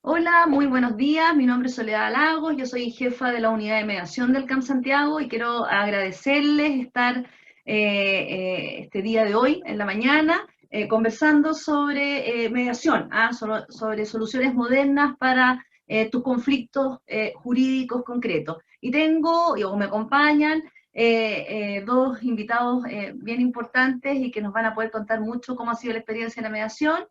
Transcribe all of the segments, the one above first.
Hola, muy buenos días. Mi nombre es Soledad Lagos, yo soy jefa de la unidad de mediación del CAM Santiago y quiero agradecerles estar este día de hoy, en la mañana, conversando sobre mediación, sobre soluciones modernas para tus conflictos jurídicos concretos. Y o me acompañan dos invitados bien importantes y que nos van a poder contar mucho cómo ha sido la experiencia en la mediación.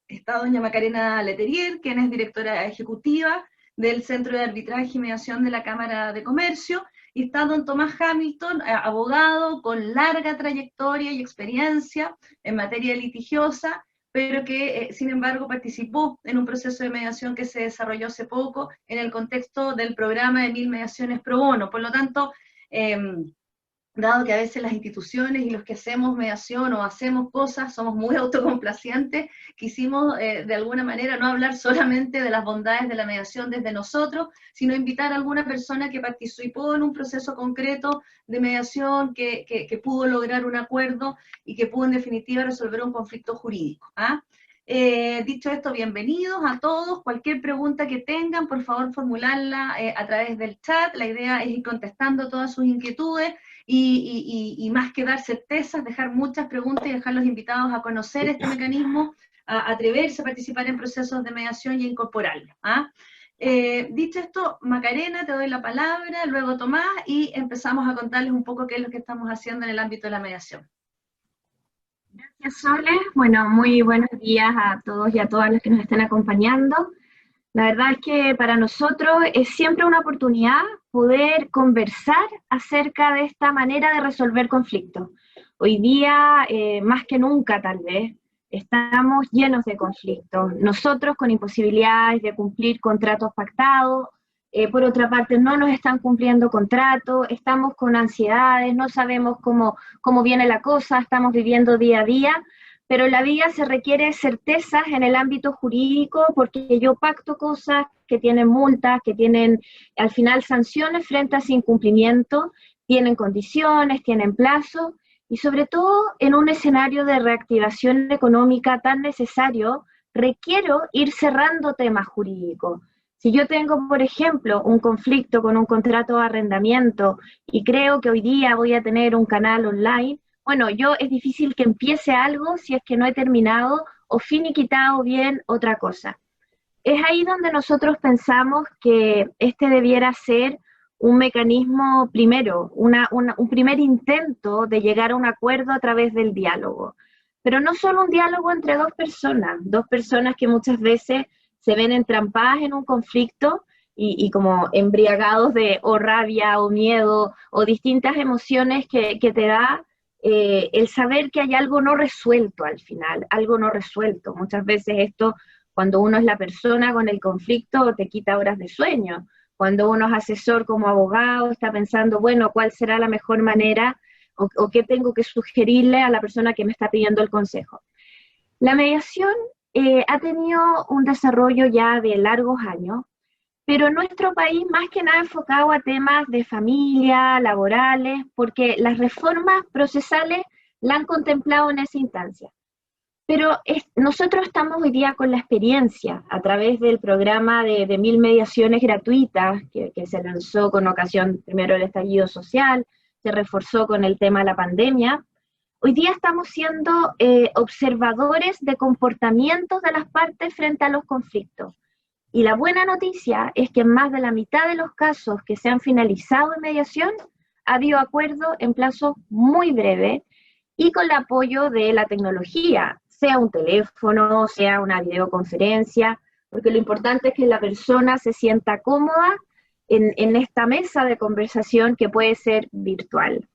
Está doña Macarena Letelier, quien es directora ejecutiva del Centro de Arbitraje y Mediación de la Cámara de Comercio, y está don Tomás Hamilton, abogado con larga trayectoria y experiencia en materia litigiosa, pero que sin embargo participó en un proceso de mediación que se desarrolló hace poco en el contexto del programa de 1000 mediaciones pro bono. Por lo tanto, eh, dado que a veces las instituciones y los que hacemos mediación o hacemos cosas somos muy autocomplacientes, quisimos de alguna manera no hablar solamente de las bondades de la mediación desde nosotros, sino invitar a alguna persona que participó en un proceso concreto de mediación, que pudo lograr un acuerdo y que pudo en definitiva resolver un conflicto jurídico. Dicho esto, bienvenidos a todos. Cualquier pregunta que tengan, por favor, formularla a través del chat. La idea es ir contestando todas sus inquietudes y más que dar certezas, dejar muchas preguntas y dejar los invitados a conocer este mecanismo, a atreverse a participar en procesos de mediación y a incorporarlo. Dicho esto, Macarena, te doy la palabra, luego Tomás, y empezamos a contarles un poco qué es lo que estamos haciendo en el ámbito de la mediación. Gracias, Sole. Bueno, muy buenos días a todos y a todas los que nos estén acompañando. La verdad es que para nosotros es siempre una oportunidad poder conversar acerca de esta manera de resolver conflictos. Hoy día, más que nunca tal vez, estamos llenos de conflictos. Nosotros con imposibilidades de cumplir contratos pactados, por otra parte no nos están cumpliendo contratos, estamos con ansiedades, no sabemos cómo viene la cosa, estamos viviendo día a día, pero la vida se requiere certezas en el ámbito jurídico porque yo pacto cosas que tienen multas, que tienen al final sanciones frente a ese incumplimiento, tienen condiciones, tienen plazos y sobre todo en un escenario de reactivación económica tan necesario, requiero ir cerrando temas jurídicos. Si yo tengo, por ejemplo, un conflicto con un contrato de arrendamiento y creo que hoy día voy a tener un canal online, bueno, yo es difícil que empiece algo si es que no he terminado o finiquitado bien otra cosa. Es ahí donde nosotros pensamos que este debiera ser un mecanismo primero, un primer intento de llegar a un acuerdo a través del diálogo. Pero no solo un diálogo entre dos personas que muchas veces se ven entrampadas en un conflicto y como embriagados de o rabia o miedo o distintas emociones que te da el saber que hay algo no resuelto al final, algo no resuelto. Muchas veces esto, cuando uno es la persona con el conflicto, te quita horas de sueño. Cuando uno es asesor como abogado, está pensando, bueno, ¿cuál será la mejor manera o qué tengo que sugerirle a la persona que me está pidiendo el consejo? La mediación ha tenido un desarrollo ya de largos años, pero en nuestro país más que nada enfocado a temas de familia, laborales, porque las reformas procesales la han contemplado en esa instancia. Pero nosotros estamos hoy día con la experiencia a través del programa de 1000 mediaciones gratuitas que se lanzó con ocasión primero del estallido social, se reforzó con el tema de la pandemia. Hoy día estamos siendo observadores de comportamientos de las partes frente a los conflictos. Y la buena noticia es que en más de la mitad de los casos que se han finalizado en mediación ha habido acuerdo en plazo muy breve y con el apoyo de la tecnología, sea un teléfono, sea una videoconferencia, porque lo importante es que la persona se sienta cómoda en esta mesa de conversación que puede ser virtual.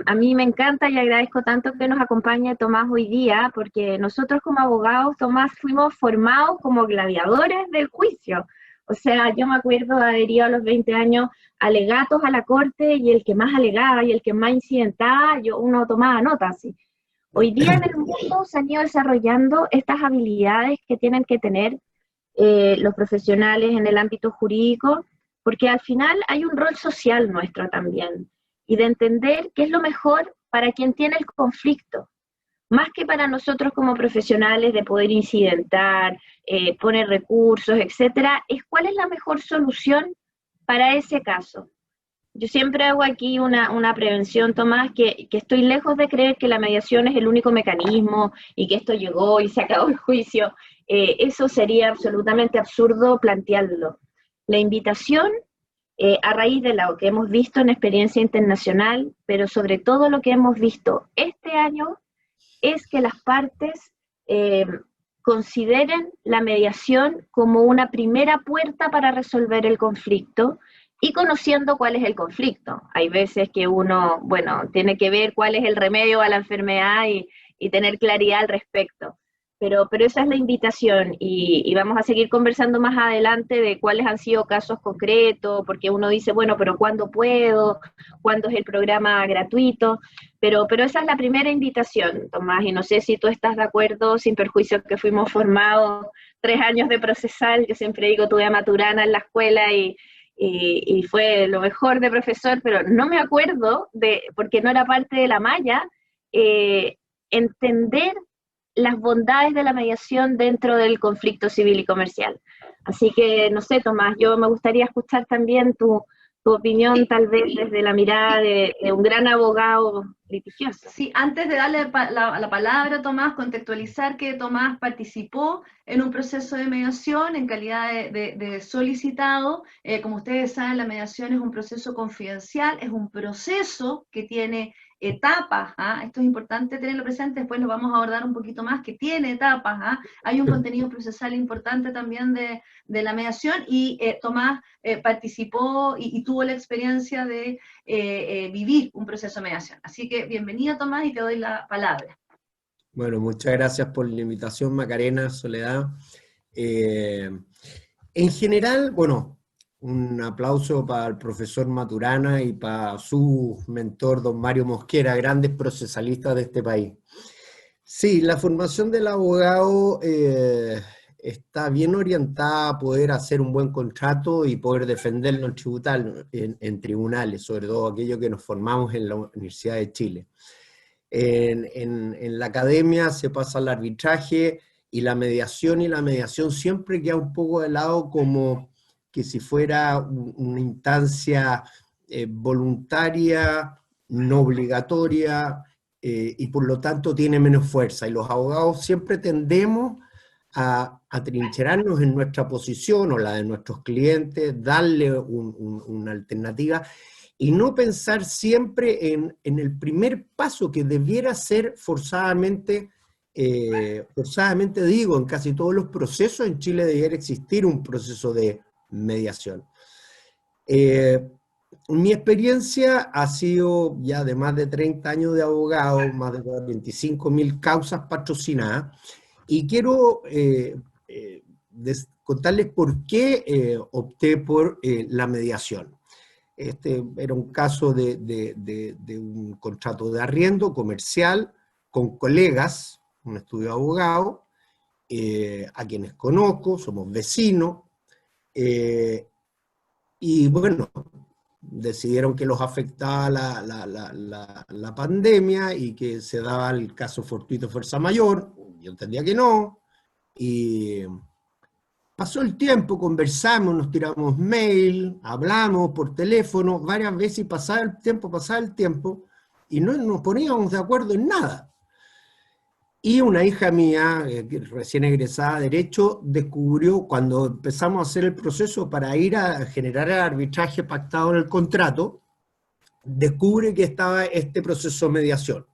A mí me encanta y agradezco tanto que nos acompañe Tomás hoy día, porque nosotros como abogados, Tomás, fuimos formados como gladiadores del juicio. O sea, yo me acuerdo de haber ido a los 20 años alegatos a la corte y el que más alegaba y el que más incidentaba, uno tomaba nota así. Hoy día en el mundo se han ido desarrollando estas habilidades que tienen que tener los profesionales en el ámbito jurídico, porque al final hay un rol social nuestro también y de entender qué es lo mejor para quien tiene el conflicto. más que para nosotros como profesionales de poder incidentar, poner recursos, etcétera, es cuál es la mejor solución para ese caso. Yo siempre hago aquí una prevención, Tomás, que estoy lejos de creer que la mediación es el único mecanismo y que esto llegó y se acabó el juicio. Eso sería absolutamente absurdo plantearlo. La invitación, a raíz de lo que hemos visto en experiencia internacional, pero sobre todo lo que hemos visto este año, es que las partes consideren la mediación como una primera puerta para resolver el conflicto y conociendo cuál es el conflicto. Hay veces que uno, bueno, tiene que ver cuál es el remedio a la enfermedad y tener claridad al respecto. Pero esa es la invitación y vamos a seguir conversando más adelante de cuáles han sido casos concretos, porque uno dice, bueno, pero ¿cuándo puedo? ¿Cuándo es el programa gratuito? Pero esa es la primera invitación, Tomás, y no sé si tú estás de acuerdo, sin perjuicio que fuimos formados 3 años de procesal, yo siempre digo, tuve a Maturana en la escuela y fue lo mejor de profesor, pero no me acuerdo, porque no era parte de la malla, entender las bondades de la mediación dentro del conflicto civil y comercial. Así que, no sé, Tomás, yo me gustaría escuchar también tu opinión, tal vez desde la mirada de un gran abogado litigioso. Sí, antes de darle la palabra a Tomás, contextualizar que Tomás participó en un proceso de mediación en calidad de solicitado. Como ustedes saben, la mediación es un proceso confidencial, es un proceso que tiene etapas, ¿ah? Esto es importante tenerlo presente, después lo vamos a abordar un poquito más, que tiene etapas, ¿ah? Hay un contenido procesal importante también de la mediación y Tomás participó y tuvo la experiencia de vivir un proceso de mediación. Así que bienvenido, Tomás, y te doy la palabra. Bueno, muchas gracias por la invitación, Macarena, Soledad. En general, bueno, un aplauso para el profesor Maturana y para su mentor, don Mario Mosquera, grandes procesalistas de este país. Sí, la formación del abogado está bien orientada a poder hacer un buen contrato y poder defenderlo en tribunales, sobre todo aquellos que nos formamos en la Universidad de Chile. En la academia se pasa al arbitraje y la mediación siempre queda un poco de lado como que si fuera una instancia voluntaria, no obligatoria, y por lo tanto tiene menos fuerza. Y los abogados siempre tendemos a atrincherarnos en nuestra posición o la de nuestros clientes, darle una alternativa, y no pensar siempre en el primer paso que debiera ser forzadamente digo, en casi todos los procesos en Chile debiera existir un proceso de mediación. Mi experiencia ha sido ya de más de 30 años de abogado, más de 25.000 causas patrocinadas, y quiero contarles por qué opté por la mediación. Este era un caso de un contrato de arriendo comercial con colegas, un estudio de abogado, a quienes conozco, somos vecinos, y bueno, decidieron que los afectaba la pandemia y que se daba el caso fortuito fuerza mayor. Yo entendía que no, y pasó el tiempo, conversamos, nos tiramos mail, hablamos por teléfono varias veces y pasaba el tiempo, y no nos poníamos de acuerdo en nada. Y una hija mía, recién egresada de Derecho, descubrió, cuando empezamos a hacer el proceso para ir a generar el arbitraje pactado en el contrato, descubre que estaba este proceso de mediación.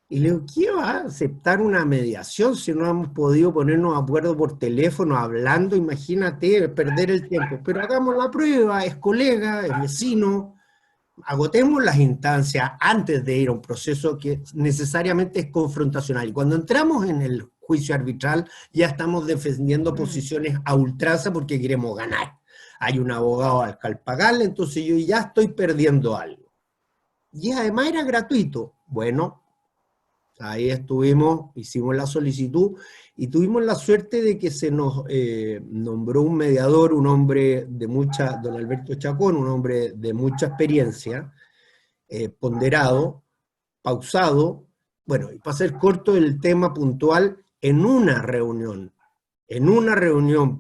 Y le digo, ¿qué va a aceptar una mediación si no hemos podido ponernos de acuerdo por teléfono, hablando? Imagínate, perder el tiempo. Pero hagamos la prueba, es colega, es vecino, agotemos las instancias antes de ir a un proceso que necesariamente es confrontacional. Y cuando entramos en el juicio arbitral, ya estamos defendiendo posiciones a ultranza porque queremos ganar. Hay un abogado al cual pagarle, entonces yo ya estoy perdiendo algo. Y además era gratuito. Bueno, ahí estuvimos, hicimos la solicitud y tuvimos la suerte de que se nos nombró un mediador, un hombre de mucha, don Alberto Chacón, un hombre de mucha experiencia, ponderado, pausado, bueno, y para ser corto el tema puntual, en una reunión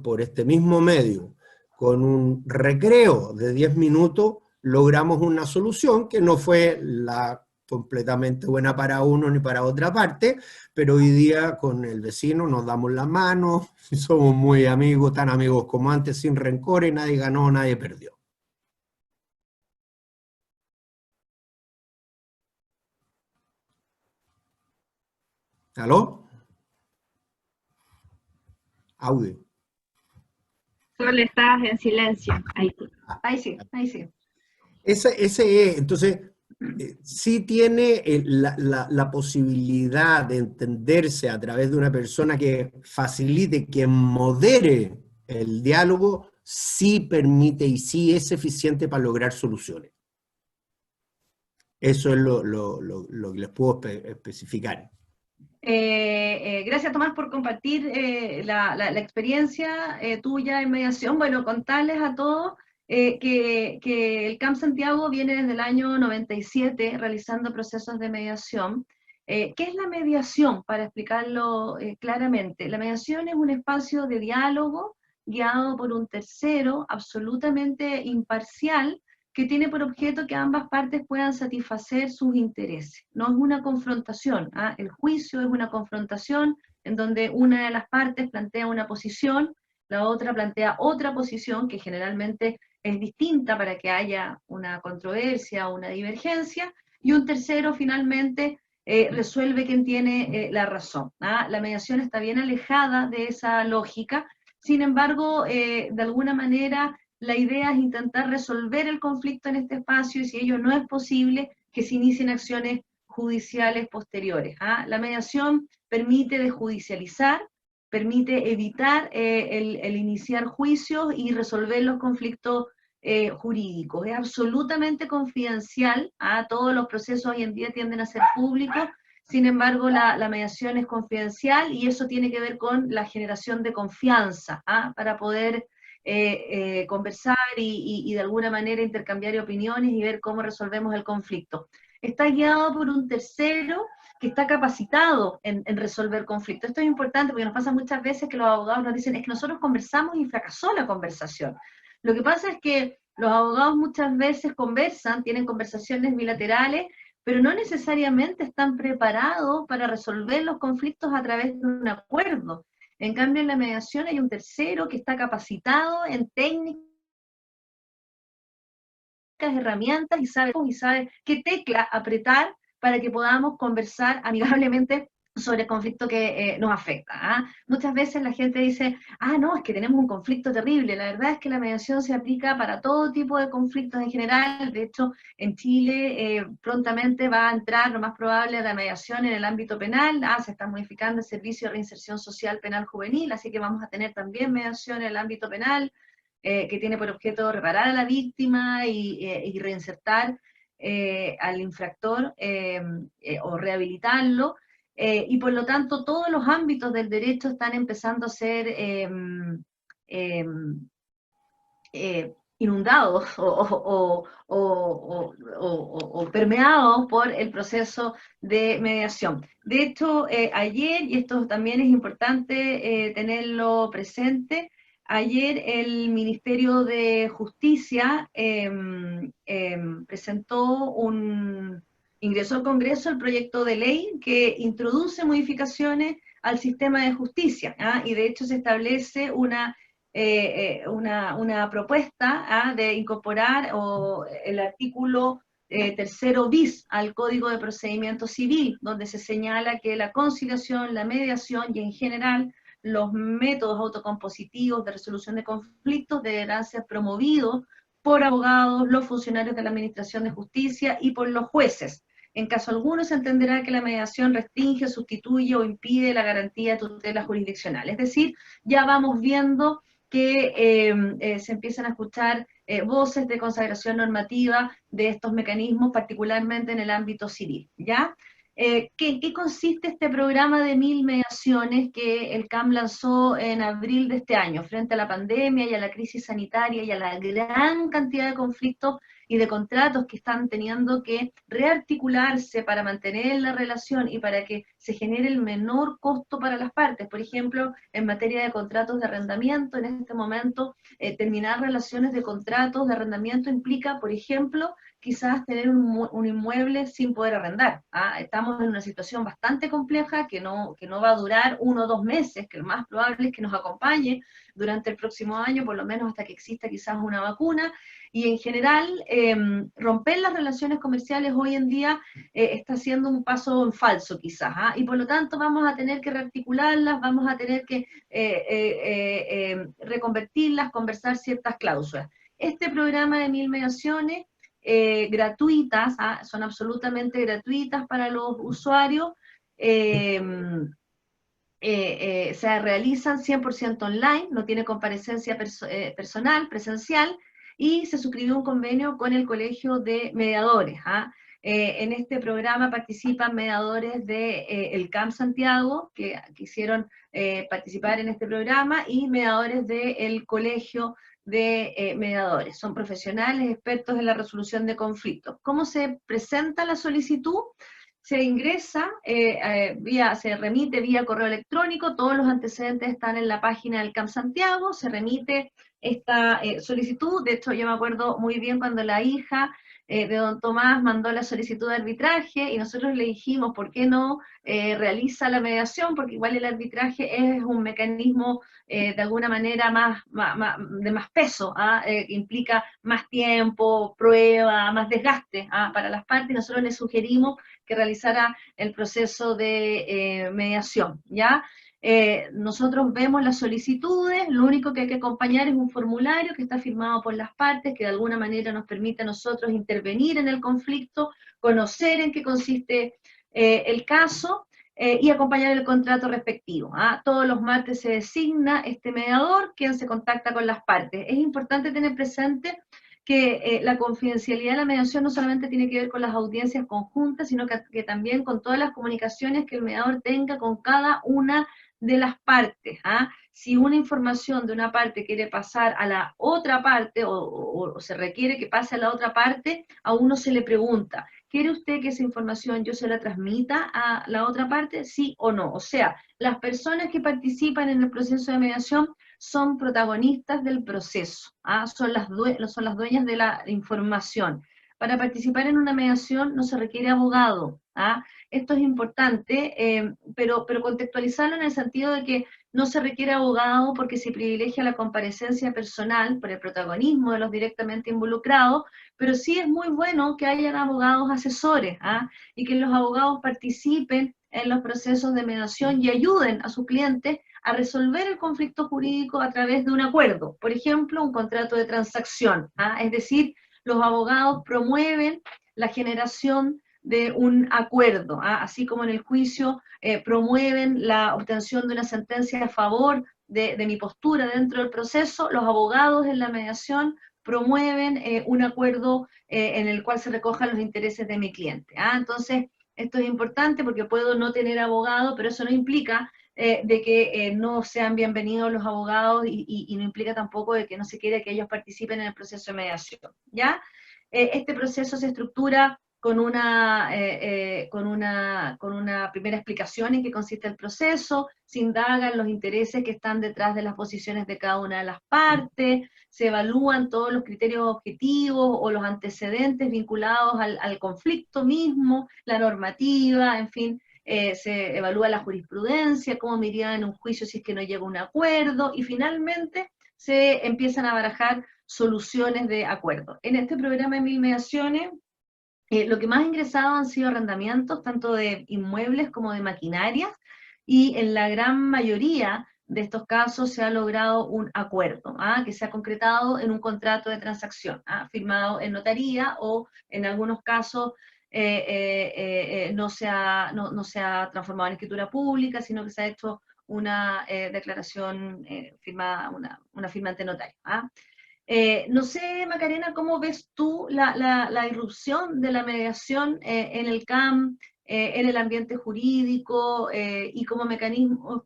por este mismo medio, con un recreo de 10 minutos, logramos una solución que no fue la completamente buena para uno ni para otra parte, pero hoy día con el vecino nos damos la mano, somos muy amigos, tan amigos como antes, sin rencores, nadie ganó, nadie perdió. ¿Aló? Audio. Solo estás en silencio. Ahí sí. Ahí sí, ahí sí. Ese es, entonces, sí tiene la posibilidad de entenderse a través de una persona que facilite, que modere el diálogo, sí permite y sí es eficiente para lograr soluciones. Eso es lo que les puedo especificar. Gracias, Tomás, por compartir la experiencia tuya en mediación. Bueno, contarles a todos que el CAM Santiago viene desde el año 97 realizando procesos de mediación. ¿Qué es la mediación? Para explicarlo claramente. La mediación es un espacio de diálogo guiado por un tercero absolutamente imparcial, que tiene por objeto que ambas partes puedan satisfacer sus intereses. No es una confrontación, ¿ah? El juicio es una confrontación en donde una de las partes plantea una posición, la otra plantea otra posición que generalmente es distinta para que haya una controversia o una divergencia, y un tercero finalmente resuelve quién tiene la razón, ¿ah? La mediación está bien alejada de esa lógica, sin embargo, de alguna manera la idea es intentar resolver el conflicto en este espacio y si ello no es posible, que se inicien acciones judiciales posteriores. ¿Ah? La mediación permite desjudicializar, permite evitar el iniciar juicios y resolver los conflictos jurídicos. Es absolutamente confidencial, ¿ah? Todos los procesos hoy en día tienden a ser públicos, sin embargo la mediación es confidencial y eso tiene que ver con la generación de confianza, ¿ah? Para poder conversar y de alguna manera intercambiar opiniones y ver cómo resolvemos el conflicto. Está guiado por un tercero que está capacitado en resolver conflictos. Esto es importante porque nos pasa muchas veces que los abogados nos dicen, es que nosotros conversamos y fracasó la conversación. Lo que pasa es que los abogados muchas veces conversan, tienen conversaciones bilaterales, pero no necesariamente están preparados para resolver los conflictos a través de un acuerdo. En cambio, en la mediación hay un tercero que está capacitado en técnicas, herramientas y sabe qué tecla apretar para que podamos conversar amigablemente sobre el conflicto que nos afecta. ¿Ah? Muchas veces la gente dice, no, es que tenemos un conflicto terrible. La verdad es que la mediación se aplica para todo tipo de conflictos en general. De hecho, en Chile prontamente va a entrar, lo más probable, la mediación en el ámbito penal. Se está modificando el Servicio de Reinserción Social Penal Juvenil, así que vamos a tener también mediación en el ámbito penal, que tiene por objeto reparar a la víctima y reinsertar al infractor o rehabilitarlo. Y por lo tanto todos los ámbitos del derecho están empezando a ser inundados o permeados por el proceso de mediación. De hecho, ayer, y esto también es importante tenerlo presente, ayer el Ministerio de Justicia ingresó al Congreso el proyecto de ley que introduce modificaciones al sistema de justicia, y de hecho se establece una propuesta de incorporar el artículo tercero bis al Código de Procedimiento Civil, donde se señala que la conciliación, la mediación y en general los métodos autocompositivos de resolución de conflictos deberán ser promovidos por abogados, los funcionarios de la Administración de Justicia y por los jueces. En caso alguno se entenderá que la mediación restringe, sustituye o impide la garantía de tutela jurisdiccional. Es decir, ya vamos viendo que se empiezan a escuchar voces de consagración normativa de estos mecanismos, particularmente en el ámbito civil, ¿ya? ¿Qué consiste este programa de 1000 mediaciones que el CAM lanzó en abril de este año, frente a la pandemia y a la crisis sanitaria y a la gran cantidad de conflictos y de contratos que están teniendo que rearticularse para mantener la relación y para que se genere el menor costo para las partes. Por ejemplo, en materia de contratos de arrendamiento, en este momento, terminar relaciones de contratos de arrendamiento implica, por ejemplo, quizás tener un inmueble sin poder arrendar. Estamos en una situación bastante compleja que no va a durar 1 o 2 meses, que lo más probable es que nos acompañe durante el próximo año, por lo menos hasta que exista quizás una vacuna, y en general romper las relaciones comerciales hoy en día está siendo un paso en falso quizás, y por lo tanto vamos a tener que rearticularlas, vamos a tener que reconvertirlas, conversar ciertas cláusulas. Este programa de 1000 mediaciones gratuitas, son absolutamente gratuitas para los usuarios, se realizan 100% online, no tiene comparecencia personal, presencial, y se suscribió un convenio con el Colegio de Mediadores. En este programa participan mediadores del CAM Santiago, que quisieron participar en este programa, y mediadores del Colegio de Mediadores. Son profesionales expertos en la resolución de conflictos. ¿Cómo se presenta la solicitud? Se ingresa, se remite vía correo electrónico, todos los antecedentes están en la página del CAM Santiago, se remite esta solicitud. De hecho yo me acuerdo muy bien cuando la hija de don Tomás mandó la solicitud de arbitraje y nosotros le dijimos, ¿por qué no realiza la mediación? Porque igual el arbitraje es un mecanismo de alguna manera de más peso, que implica más tiempo, prueba, más desgaste para las partes, y nosotros le sugerimos que realizara el proceso de mediación, ¿ya? Nosotros vemos las solicitudes, lo único que hay que acompañar es un formulario que está firmado por las partes, que de alguna manera nos permite a nosotros intervenir en el conflicto, conocer en qué consiste el caso, y acompañar el contrato respectivo. Todos los martes se designa este mediador, quien se contacta con las partes. Es importante tener presente que la confidencialidad de la mediación no solamente tiene que ver con las audiencias conjuntas, sino que también con todas las comunicaciones que el mediador tenga con cada una de las partes. Si una información de una parte quiere pasar a la otra parte o se requiere que pase a la otra parte, a uno se le pregunta, ¿quiere usted que esa información yo se la transmita a la otra parte? Sí o no. O sea, las personas que participan en el proceso de mediación son protagonistas del proceso, son las dueñas de la información. Para participar en una mediación no se requiere abogado. Esto es importante, pero contextualizarlo en el sentido de que no se requiere abogado porque se privilegia la comparecencia personal por el protagonismo de los directamente involucrados, pero sí es muy bueno que hayan abogados asesores, y que los abogados participen en los procesos de mediación y ayuden a sus clientes a resolver el conflicto jurídico a través de un acuerdo, por ejemplo, un contrato de transacción. Es decir, los abogados promueven la generación de un acuerdo, así como en el juicio promueven la obtención de una sentencia a favor de mi postura dentro del proceso, los abogados en la mediación promueven un acuerdo en el cual se recojan los intereses de mi cliente. Entonces, esto es importante porque puedo no tener abogado, pero eso no implica de que no sean bienvenidos los abogados y no implica tampoco de que no se quiera que ellos participen en el proceso de mediación, ¿ya? Este proceso se estructura con una primera explicación en qué consiste el proceso, se indagan los intereses que están detrás de las posiciones de cada una de las partes, se evalúan todos los criterios objetivos o los antecedentes vinculados al conflicto mismo, la normativa, en fin, se evalúa la jurisprudencia, cómo me iría en un juicio si es que no llega a un acuerdo, y finalmente se empiezan a barajar soluciones de acuerdo. En este programa de 1000 mediaciones, lo que más ha ingresado han sido arrendamientos, tanto de inmuebles como de maquinarias, y en la gran mayoría de estos casos se ha logrado un acuerdo, que se ha concretado en un contrato de transacción, firmado en notaría, o en algunos casos no se ha transformado en escritura pública, sino que se ha hecho una declaración firmada, una firma ante notario. No sé, Macarena, ¿cómo ves tú la irrupción de la mediación en el CAM, en el ambiente jurídico y como mecanismo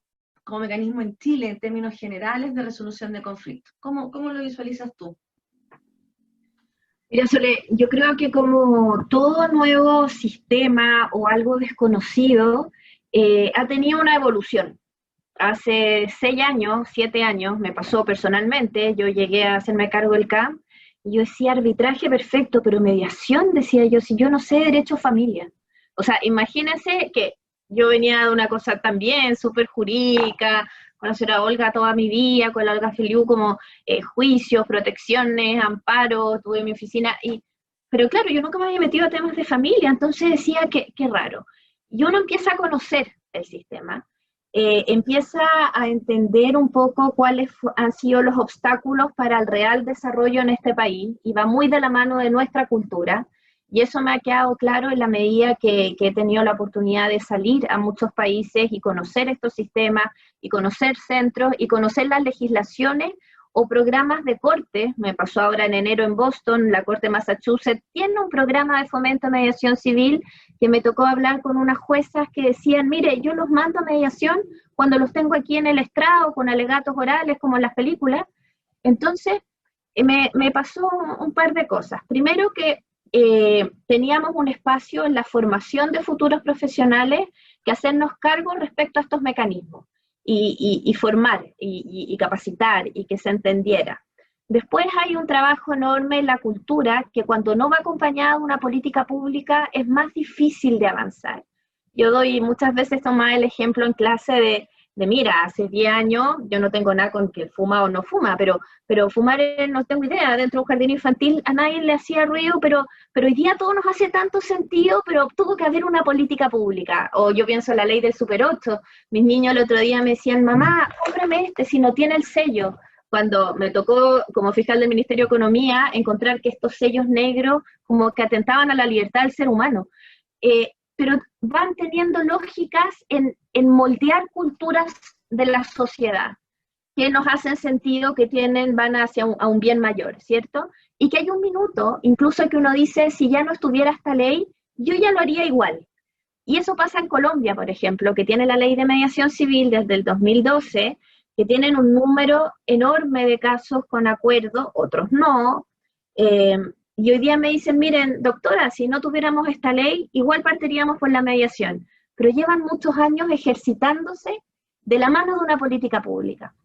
en Chile en términos generales de resolución de conflictos? ¿Cómo lo visualizas tú? Mira, Sole, yo creo que como todo nuevo sistema o algo desconocido, ha tenido una evolución. Hace 6 años, 7 años, me pasó personalmente, yo llegué a hacerme cargo del CAM, y yo decía arbitraje perfecto, pero mediación, decía yo, si yo no sé derecho a familia. O sea, imagínense que yo venía de una cosa también súper jurídica, conocer a Olga toda mi vida, con la Olga Feliu como juicios, protecciones, amparos, tuve mi oficina, pero claro, yo nunca me había metido a temas de familia, entonces decía que qué raro. Y uno empieza a conocer el sistema, empieza a entender un poco cuáles han sido los obstáculos para el real desarrollo en este país, y va muy de la mano de nuestra cultura, y eso me ha quedado claro en la medida que he tenido la oportunidad de salir a muchos países y conocer estos sistemas, y conocer centros, y conocer las legislaciones o programas de corte. Me pasó ahora en enero en Boston, la Corte de Massachusetts tiene un programa de fomento a mediación civil, que me tocó hablar con unas juezas que decían, mire, yo los mando a mediación cuando los tengo aquí en el estrado, con alegatos orales como en las películas. Entonces, me pasó un par de cosas. Primero que teníamos un espacio en la formación de futuros profesionales que hacernos cargo respecto a estos mecanismos, y formar y capacitar y que se entendiera. Después hay un trabajo enorme en la cultura que cuando no va acompañada de una política pública es más difícil de avanzar. Yo doy muchas veces tomar el ejemplo en clase de mira, hace 10 años yo no tengo nada con que fuma o no fuma, pero fumar no tengo idea, dentro de un jardín infantil a nadie le hacía ruido, pero hoy día todo nos hace tanto sentido, pero tuvo que haber una política pública. O yo pienso en la ley del Super 8, mis niños el otro día me decían, mamá, cómprame este si no tiene el sello. Cuando me tocó como fiscal del Ministerio de Economía encontrar que estos sellos negros como que atentaban a la libertad del ser humano. Pero van teniendo lógicas en moldear culturas de la sociedad que nos hacen sentido, que van hacia un bien mayor, ¿cierto? Y que hay un minuto, incluso que uno dice, si ya no estuviera esta ley, yo ya lo haría igual. Y eso pasa en Colombia, por ejemplo, que tiene la ley de mediación civil desde el 2012, que tienen un número enorme de casos con acuerdo, otros no, y hoy día me dicen, miren, doctora, si no tuviéramos esta ley, igual partiríamos por la mediación, pero llevan muchos años ejercitándose de la mano de una política pública.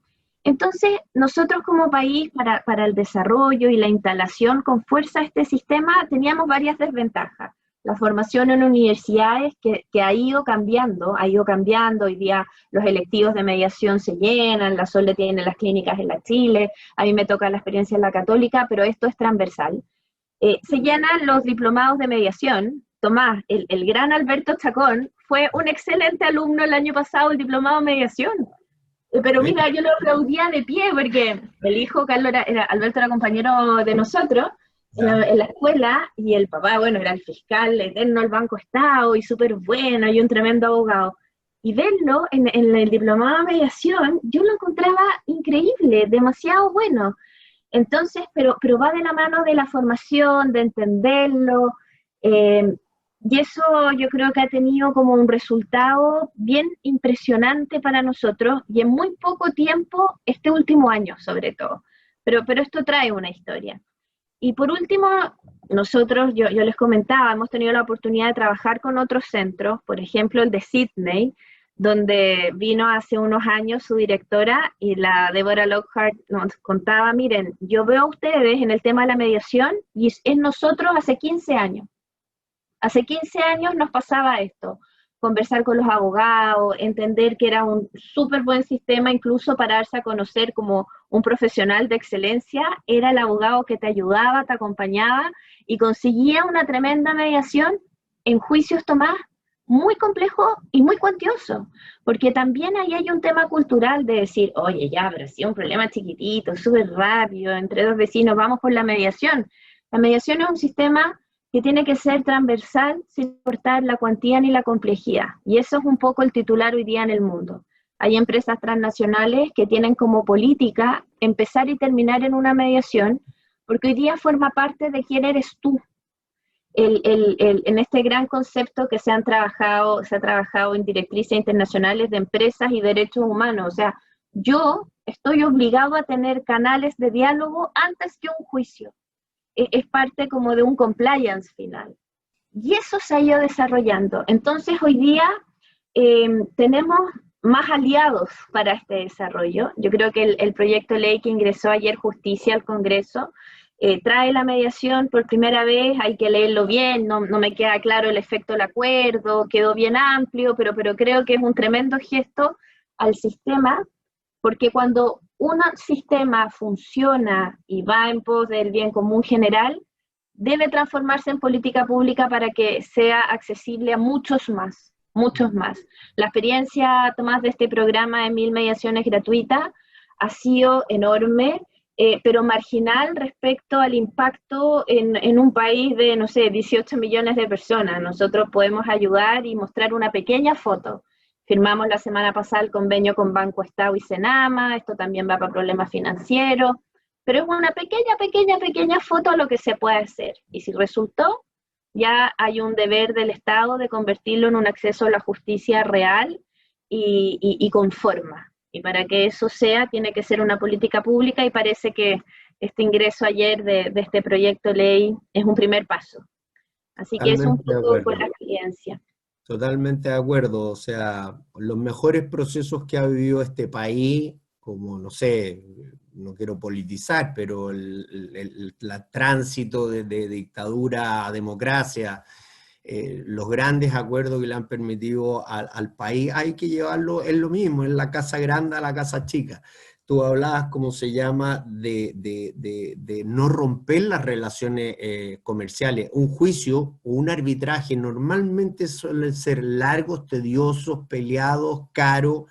Entonces, nosotros como país, para el desarrollo y la instalación con fuerza de este sistema, teníamos varias desventajas. La formación en universidades que ha ido cambiando, hoy día los electivos de mediación se llenan, la Sole tiene las clínicas en la Chile, a mí me toca la experiencia en la Católica, pero esto es transversal. Se llenan los diplomados de mediación. Tomás, el gran Alberto Chacón, fue un excelente alumno el año pasado, el diplomado de mediación. Pero mira, yo lo aplaudía de pie porque el hijo, Carlos, Alberto era compañero de nosotros en la escuela, y el papá, bueno, era el fiscal eterno del Banco Estado y súper bueno y un tremendo abogado. Y verlo en el diplomado de mediación, yo lo encontraba increíble, demasiado bueno. Entonces, pero va de la mano de la formación, de entenderlo, y eso yo creo que ha tenido como un resultado bien impresionante para nosotros, y en muy poco tiempo, este último año sobre todo. Pero esto trae una historia. Y por último, nosotros, yo les comentaba, hemos tenido la oportunidad de trabajar con otros centros, por ejemplo el de Sydney, donde vino hace unos años su directora, y la Deborah Lockhart nos contaba, miren, yo veo a ustedes en el tema de la mediación, y es nosotros hace 15 años. Hace 15 años nos pasaba esto, conversar con los abogados, entender que era un súper buen sistema, incluso para darse a conocer como un profesional de excelencia, era el abogado que te ayudaba, te acompañaba, y conseguía una tremenda mediación en juicios, Tomás, muy complejo y muy cuantioso, porque también ahí hay un tema cultural de decir, oye, ya, pero si es un problema chiquitito, súper rápido, entre dos vecinos, vamos por la mediación. La mediación es un sistema que tiene que ser transversal sin importar la cuantía ni la complejidad, y eso es un poco el titular hoy día en el mundo. Hay empresas transnacionales que tienen como política empezar y terminar en una mediación, porque hoy día forma parte de quién eres tú. En este gran concepto que se ha trabajado en directrices internacionales de empresas y derechos humanos. O sea, yo estoy obligado a tener canales de diálogo antes que un juicio. es parte como de un compliance final. Y eso se ha ido desarrollando. Entonces hoy día tenemos más aliados para este desarrollo. Yo creo que el proyecto de ley que ingresó ayer Justicia al Congreso trae la mediación por primera vez, hay que leerlo bien, no me queda claro el efecto del acuerdo, quedó bien amplio, pero creo que es un tremendo gesto al sistema, porque cuando un sistema funciona y va en pos del bien común general, debe transformarse en política pública para que sea accesible a muchos más. La experiencia, Tomás, de este programa de 1000 mediaciones gratuitas ha sido enorme, pero marginal respecto al impacto en un país de, no sé, 18 millones de personas. Nosotros podemos ayudar y mostrar una pequeña foto. Firmamos la semana pasada el convenio con Banco Estado y Senama, esto también va para problemas financieros, pero es una pequeña foto de lo que se puede hacer. Y si resultó, ya hay un deber del Estado de convertirlo en un acceso a la justicia real y con forma. Y para que eso sea, tiene que ser una política pública, y parece que este ingreso ayer de este proyecto de ley es un primer paso. Así que es un poco por la experiencia. Totalmente de acuerdo, o sea, los mejores procesos que ha vivido este país, como, no sé, no quiero politizar, pero el tránsito de dictadura a democracia, los grandes acuerdos que le han permitido al país, hay que llevarlo, es lo mismo, es la casa grande a la casa chica. Tú hablabas, ¿cómo se llama?, de no romper las relaciones comerciales. Un juicio o un arbitraje normalmente suelen ser largos, tediosos, peleados, caros.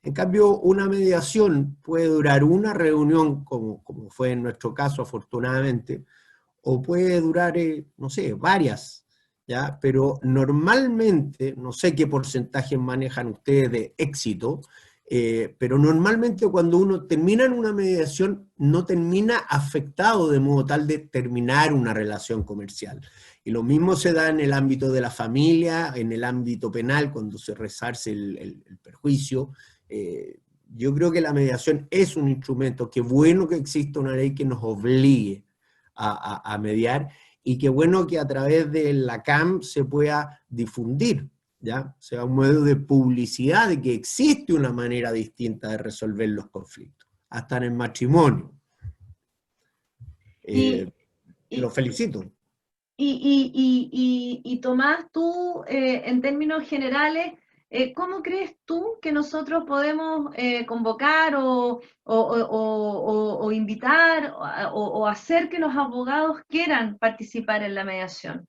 En cambio, una mediación puede durar una reunión, como fue en nuestro caso afortunadamente, o puede durar, no sé, varias, ¿ya? Pero normalmente, no sé qué porcentaje manejan ustedes de éxito, pero normalmente cuando uno termina en una mediación no termina afectado de modo tal de terminar una relación comercial. Y lo mismo se da en el ámbito de la familia, en el ámbito penal, cuando se resarce el perjuicio. Yo creo que la mediación es un instrumento, qué bueno que exista una ley que nos obligue a mediar, y qué bueno que a través de la CAM se pueda difundir, ¿ya? Sea un medio de publicidad de que existe una manera distinta de resolver los conflictos, hasta en el matrimonio. Lo felicito. Y Tomás, tú, en términos generales, ¿cómo crees tú que nosotros podemos convocar o invitar o hacer que los abogados quieran participar en la mediación?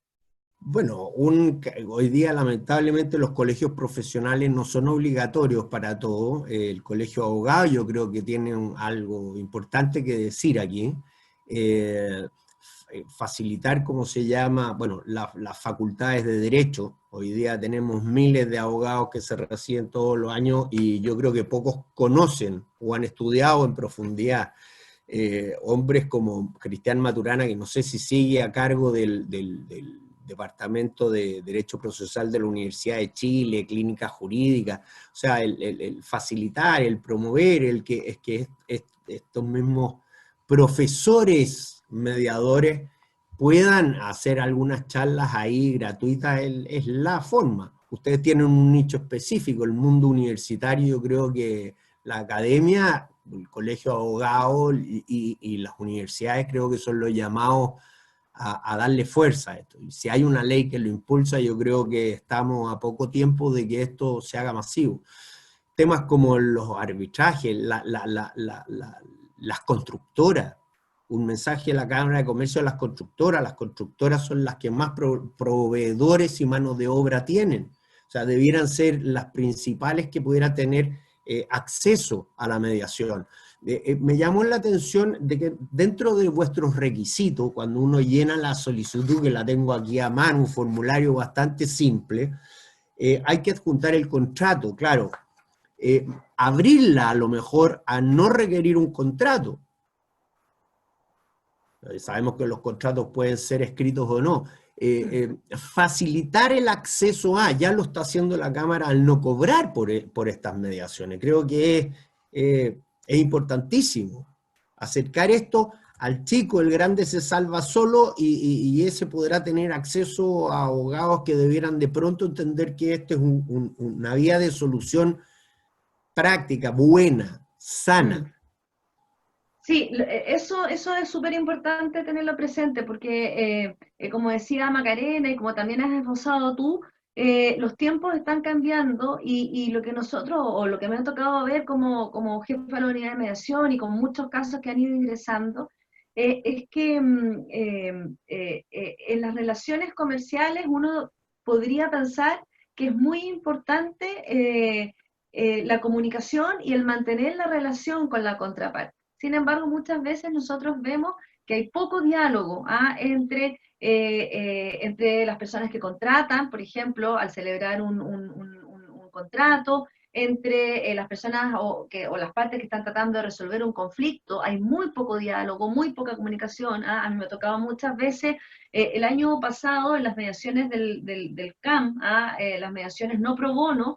Bueno, hoy día lamentablemente los colegios profesionales no son obligatorios para todo. El colegio de abogados yo creo que tiene algo importante que decir aquí. Facilitar, ¿cómo se llama? Bueno, las facultades de derecho. Hoy día tenemos miles de abogados que se reciben todos los años, y yo creo que pocos conocen o han estudiado en profundidad. Hombres como Cristian Maturana, que no sé si sigue a cargo del Departamento de Derecho Procesal de la Universidad de Chile, clínica jurídica, o sea, el facilitar, el promover, estos mismos profesores mediadores puedan hacer algunas charlas ahí gratuitas, es la forma. Ustedes tienen un nicho específico, el mundo universitario. Yo creo que la academia, el colegio de abogados y las universidades creo que son los llamados a darle fuerza a esto. Y si hay una ley que lo impulsa, yo creo que estamos a poco tiempo de que esto se haga masivo. Temas como los arbitrajes, las constructoras, un mensaje de la Cámara de Comercio a las constructoras son las que más proveedores y mano de obra tienen, o sea, debieran ser las principales que pudieran tener acceso a la mediación. Me llamó la atención de que dentro de vuestros requisitos, cuando uno llena la solicitud, que la tengo aquí a mano, un formulario bastante simple, hay que adjuntar el contrato, claro, abrirla a lo mejor a no requerir un contrato. Sabemos que los contratos pueden ser escritos o no. Facilitar el acceso ya lo está haciendo la Cámara al no cobrar por estas mediaciones. Creo que es importantísimo acercar esto al chico, el grande se salva solo y ese podrá tener acceso a abogados que debieran de pronto entender que este es una vía de solución práctica, buena, sana. Sí, eso es súper importante tenerlo presente porque, como decía Macarena y como también has esbozado tú, los tiempos están cambiando y lo que nosotros, o lo que me ha tocado ver como jefa de la unidad de mediación y con muchos casos que han ido ingresando, es que en las relaciones comerciales uno podría pensar que es muy importante la comunicación y el mantener la relación con la contraparte. Sin embargo, muchas veces nosotros vemos que hay poco diálogo entre las personas que contratan, por ejemplo, al celebrar un contrato, entre las personas o las partes que están tratando de resolver un conflicto. Hay muy poco diálogo, muy poca comunicación. A mí me ha tocado muchas veces, el año pasado, en las mediaciones del CAM, las mediaciones no pro bono,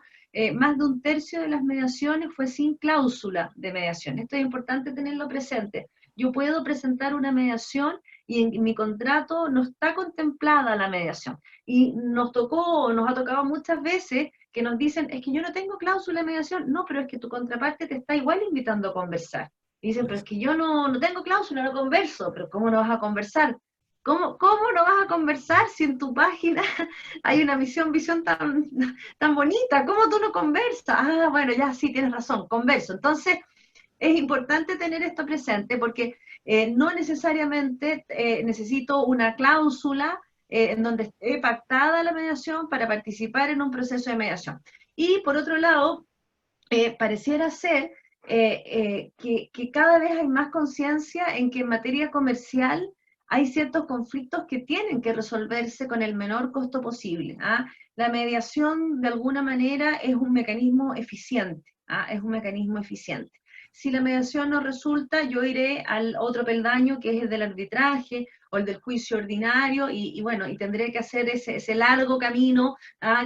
más de un tercio de las mediaciones fue sin cláusula de mediación. Esto es importante tenerlo presente. Yo puedo presentar una mediación y en mi contrato no está contemplada la mediación. Y nos ha tocado muchas veces que nos dicen, es que yo no tengo cláusula de mediación. No, pero es que tu contraparte te está igual invitando a conversar. Y dicen, pero es que yo no tengo cláusula, no converso. Pero ¿cómo no vas a conversar? ¿Cómo no vas a conversar si en tu página hay una visión tan bonita? ¿Cómo tú no conversas? Ah, bueno, ya sí, tienes razón, converso. Entonces, es importante tener esto presente porque no necesariamente necesito una cláusula en donde esté pactada la mediación para participar en un proceso de mediación. Y por otro lado, pareciera ser que cada vez hay más conciencia en que en materia comercial hay ciertos conflictos que tienen que resolverse con el menor costo posible. La mediación, de alguna manera, es un mecanismo eficiente. Es un mecanismo eficiente. Si la mediación no resulta, yo iré al otro peldaño, que es el del arbitraje o el del juicio ordinario, y bueno, y tendré que hacer ese largo camino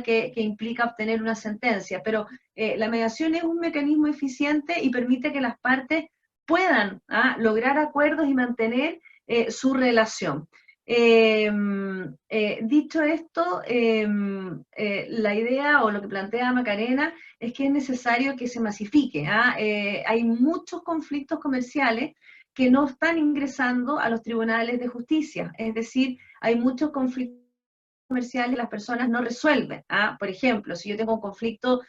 que implica obtener una sentencia. Pero la mediación es un mecanismo eficiente y permite que las partes puedan lograr acuerdos y mantener su relación. Dicho esto, la idea o lo que plantea Macarena es que es necesario que se masifique. Hay muchos conflictos comerciales que no están ingresando a los tribunales de justicia, es decir, hay muchos conflictos comerciales que las personas no resuelven. Por ejemplo, si yo tengo un conflicto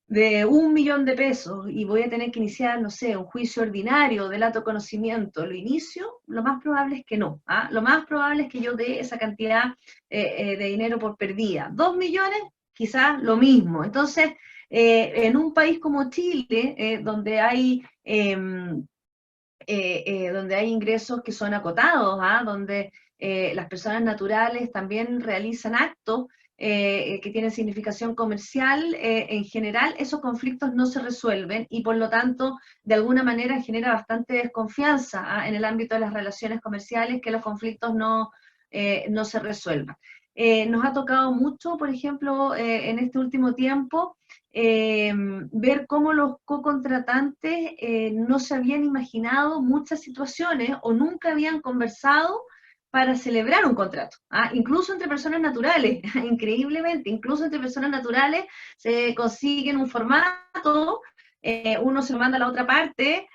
de 1.000.000 de pesos y voy a tener que iniciar, no sé, un juicio ordinario, delato conocimiento, ¿lo inicio? Lo más probable es que no. Lo más probable es que yo dé esa cantidad de dinero por perdida. 2 millones, quizás lo mismo. Entonces, en un país como Chile, donde hay ingresos que son acotados, donde las personas naturales también realizan actos que tienen significación comercial, en general esos conflictos no se resuelven y por lo tanto de alguna manera genera bastante desconfianza en el ámbito de las relaciones comerciales que los conflictos no se resuelvan. Nos ha tocado mucho, por ejemplo, en este último tiempo, ver cómo los co-contratantes no se habían imaginado muchas situaciones o nunca habían conversado para celebrar un contrato. Incluso entre personas naturales, increíblemente, incluso entre personas naturales se consiguen un formato, uno se lo manda a la otra parte,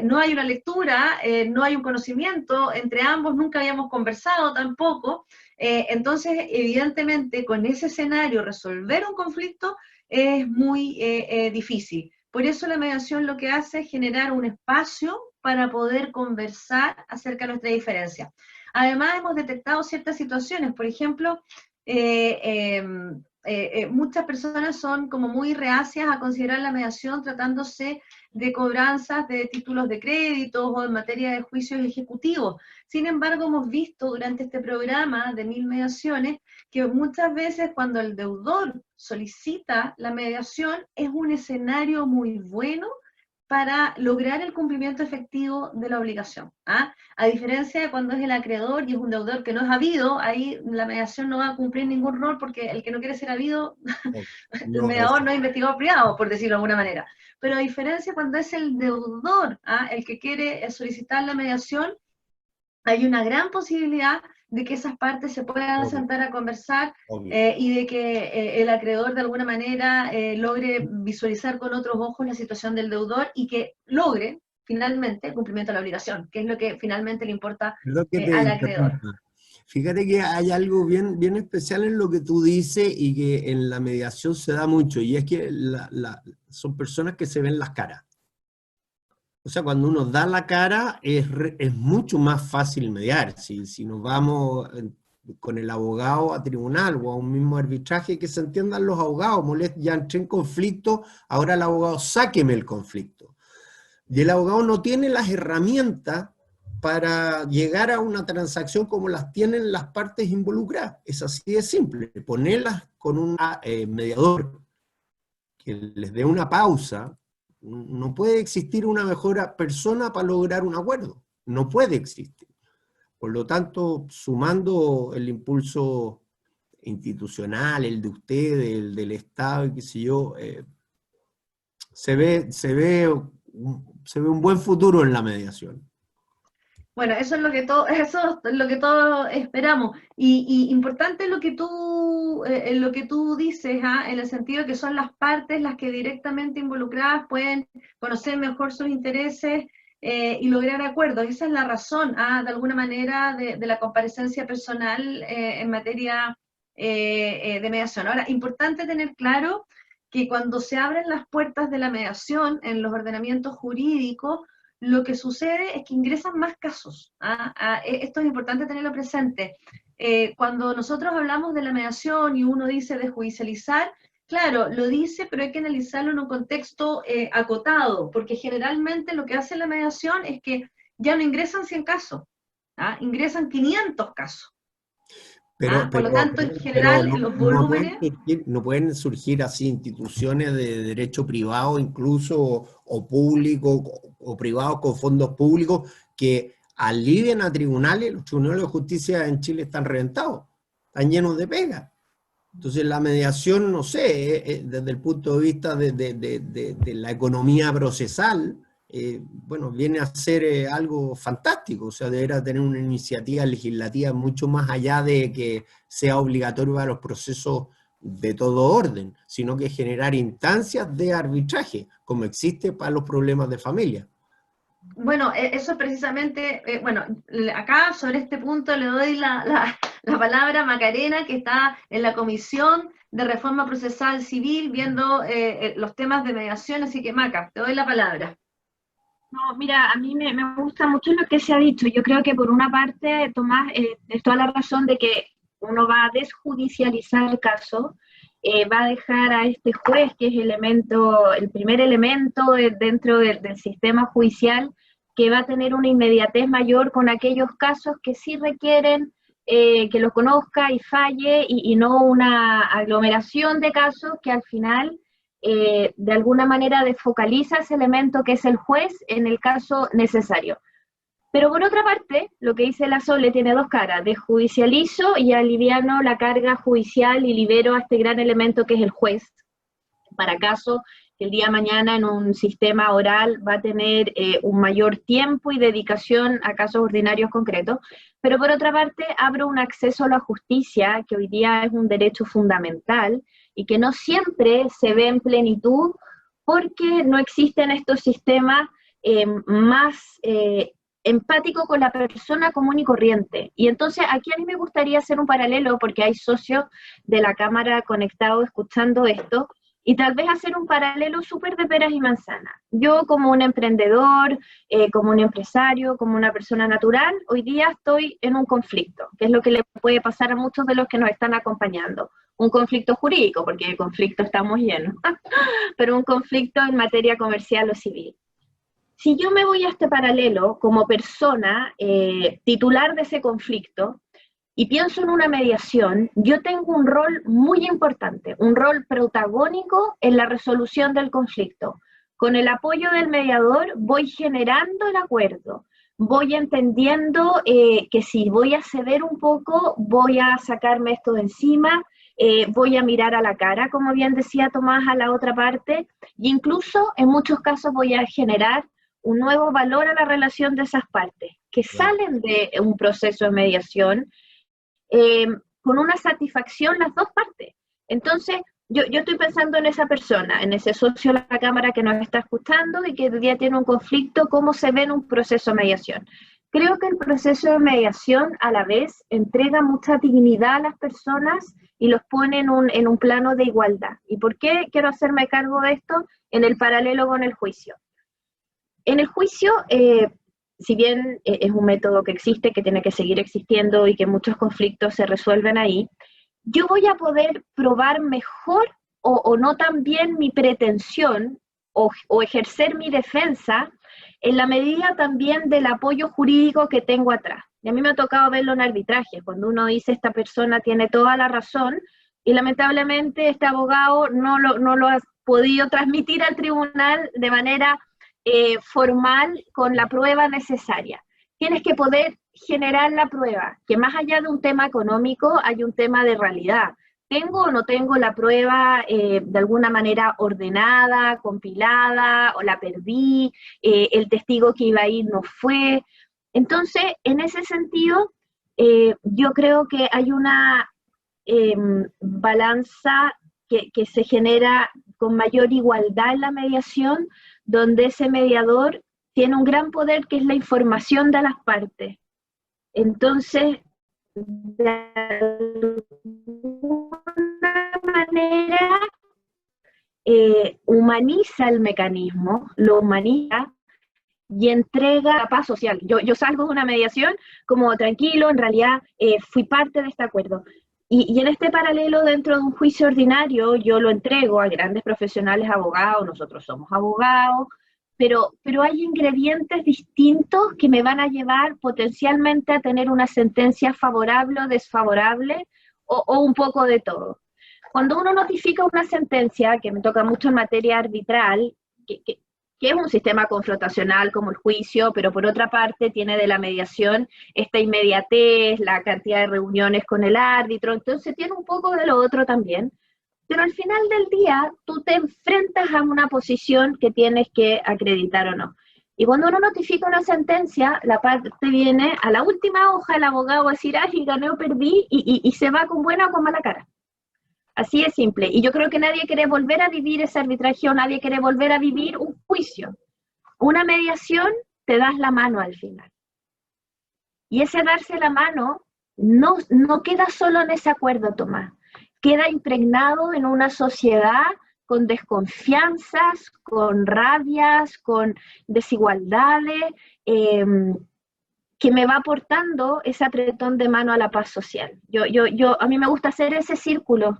no hay una lectura, no hay un conocimiento, entre ambos nunca habíamos conversado tampoco, entonces evidentemente con ese escenario resolver un conflicto es muy difícil. Por eso la mediación lo que hace es generar un espacio para poder conversar acerca de nuestras diferencias. Además, hemos detectado ciertas situaciones, por ejemplo, muchas personas son como muy reacias a considerar la mediación tratándose de cobranzas de títulos de crédito o en materia de juicios ejecutivos. Sin embargo, hemos visto durante este programa de 1000 mediaciones que muchas veces cuando el deudor solicita la mediación es un escenario muy bueno para lograr el cumplimiento efectivo de la obligación. A diferencia de cuando es el acreedor y es un deudor que no es habido, ahí la mediación no va a cumplir ningún rol porque el que no quiere ser habido, el mediador no es investigado privado, por decirlo de alguna manera. Pero a diferencia cuando es el deudor el que quiere solicitar la mediación, hay una gran posibilidad de que esas partes se puedan Obvio. sentar a conversar Obvio. y de que el acreedor de alguna manera logre visualizar con otros ojos la situación del deudor y que logre finalmente el cumplimiento de la obligación, que es lo que finalmente le importa Perdón que te al acreedor. interrumpa. Fíjate que hay algo bien, bien especial en lo que tú dices y que en la mediación se da mucho, y es que son personas que se ven las caras. O sea, cuando uno da la cara es mucho más fácil mediar. Si nos vamos con el abogado a tribunal o a un mismo arbitraje, que se entiendan los abogados, ya entré en conflicto, ahora el abogado sáqueme el conflicto. Y el abogado no tiene las herramientas para llegar a una transacción como las tienen las partes involucradas. Es así de simple. Ponerlas con un mediador que les dé una pausa. No puede existir una mejor persona para lograr un acuerdo. No puede existir. Por lo tanto, sumando el impulso institucional, el de ustedes, el del Estado, y qué sé yo, se ve un buen futuro en la mediación. Bueno, eso es lo que todos esperamos. Y importante lo que tú dices, en el sentido que son las partes las que directamente involucradas pueden conocer mejor sus intereses y lograr acuerdos. Esa es la razón, de alguna manera, de la comparecencia personal en materia de mediación. Ahora, importante tener claro que cuando se abren las puertas de la mediación en los ordenamientos jurídicos, lo que sucede es que ingresan más casos. Esto es importante tenerlo presente. Cuando nosotros hablamos de la mediación y uno dice de judicializar, claro, lo dice, pero hay que analizarlo en un contexto acotado, porque generalmente lo que hace la mediación es que ya no ingresan 100 casos, ingresan 500 casos. Por lo tanto, en general, en los volúmenes... No pueden surgir así instituciones de derecho privado, incluso, o público, o privados con fondos públicos, que alivien a tribunales. Los tribunales de justicia en Chile están reventados, están llenos de pega. Entonces la mediación, no sé, desde el punto de vista de la economía procesal, bueno, viene a ser algo fantástico. O sea, deberá tener una iniciativa legislativa mucho más allá de que sea obligatorio para los procesos de todo orden, sino que generar instancias de arbitraje, como existe para los problemas de familia. Bueno, eso es precisamente, bueno, acá sobre este punto le doy la palabra a Macarena, que está en la Comisión de Reforma Procesal Civil viendo los temas de mediación, así que Maca, te doy la palabra. No, mira, a mí me gusta mucho lo que se ha dicho. Yo creo que por una parte, Tomás, es toda la razón de que uno va a desjudicializar el caso, va a dejar a este juez, que es el primer elemento dentro del sistema judicial, que va a tener una inmediatez mayor con aquellos casos que sí requieren que lo conozca y falle, y no una aglomeración de casos que al final de alguna manera desfocaliza ese elemento que es el juez en el caso necesario. Pero por otra parte, lo que dice la Sole tiene dos caras: desjudicializo y aliviano la carga judicial y libero a este gran elemento que es el juez, para caso que el día de mañana en un sistema oral va a tener un mayor tiempo y dedicación a casos ordinarios concretos. Pero por otra parte, abro un acceso a la justicia, que hoy día es un derecho fundamental y que no siempre se ve en plenitud, porque no existen estos sistemas más empáticos con la persona común y corriente. Y entonces aquí a mí me gustaría hacer un paralelo, porque hay socios de la Cámara conectados escuchando esto, y tal vez hacer un paralelo súper de peras y manzanas. Yo, como un emprendedor, como un empresario, como una persona natural, hoy día estoy en un conflicto, que es lo que le puede pasar a muchos de los que nos están acompañando. Un conflicto jurídico, porque de conflicto estamos llenos, pero un conflicto en materia comercial o civil. Si yo me voy a este paralelo como persona titular de ese conflicto, y pienso en una mediación, yo tengo un rol muy importante, un rol protagónico en la resolución del conflicto. Con el apoyo del mediador voy generando el acuerdo, voy entendiendo que si voy a ceder un poco, voy a sacarme esto de encima, voy a mirar a la cara, como bien decía Tomás, a la otra parte, e incluso en muchos casos voy a generar un nuevo valor a la relación de esas partes, que salen de un proceso de mediación con una satisfacción las dos partes. Entonces, yo estoy pensando en esa persona, en ese socio de la Cámara que nos está escuchando y que hoy día tiene un conflicto, ¿cómo se ve en un proceso de mediación? Creo que el proceso de mediación a la vez entrega mucha dignidad a las personas y los pone en un plano de igualdad. ¿Y por qué quiero hacerme cargo de esto? En el paralelo con el juicio. En el juicio, si bien es un método que existe, que tiene que seguir existiendo y que muchos conflictos se resuelven ahí, yo voy a poder probar mejor o no tan bien mi pretensión o ejercer mi defensa en la medida también del apoyo jurídico que tengo atrás. Y a mí me ha tocado verlo en arbitraje, cuando uno dice esta persona tiene toda la razón y lamentablemente este abogado no lo ha podido transmitir al tribunal de manera formal con la prueba necesaria. Tienes que poder generar la prueba, que más allá de un tema económico hay un tema de realidad. ¿Tengo o no tengo la prueba de alguna manera ordenada, compilada, o la perdí, el testigo que iba a ir no fue? Entonces, en ese sentido, yo creo que hay una balanza que se genera con mayor igualdad en la mediación, donde ese mediador tiene un gran poder que es la información de las partes. Entonces, de alguna manera, humaniza el mecanismo, lo humaniza y entrega la paz social. Yo salgo de una mediación como tranquilo, en realidad fui parte de este acuerdo. Y en este paralelo, dentro de un juicio ordinario, yo lo entrego a grandes profesionales abogados, nosotros somos abogados, pero hay ingredientes distintos que me van a llevar potencialmente a tener una sentencia favorable o desfavorable, o un poco de todo. Cuando uno notifica una sentencia, que me toca mucho en materia arbitral, que es un sistema confrontacional como el juicio, pero por otra parte tiene de la mediación esta inmediatez, la cantidad de reuniones con el árbitro, entonces tiene un poco de lo otro también. Pero al final del día, tú te enfrentas a una posición que tienes que acreditar o no. Y cuando uno notifica una sentencia, la parte viene a la última hoja, el abogado va a decir, ay, gané o perdí, y se va con buena o con mala cara. Así es simple. Y yo creo que nadie quiere volver a vivir ese arbitraje, o nadie quiere volver a vivir un juicio. Una mediación, te das la mano al final. Y ese darse la mano no queda solo en ese acuerdo, Tomás. Queda impregnado en una sociedad con desconfianzas, con rabias, con desigualdades, que me va aportando ese apretón de mano a la paz social. A mí me gusta hacer ese círculo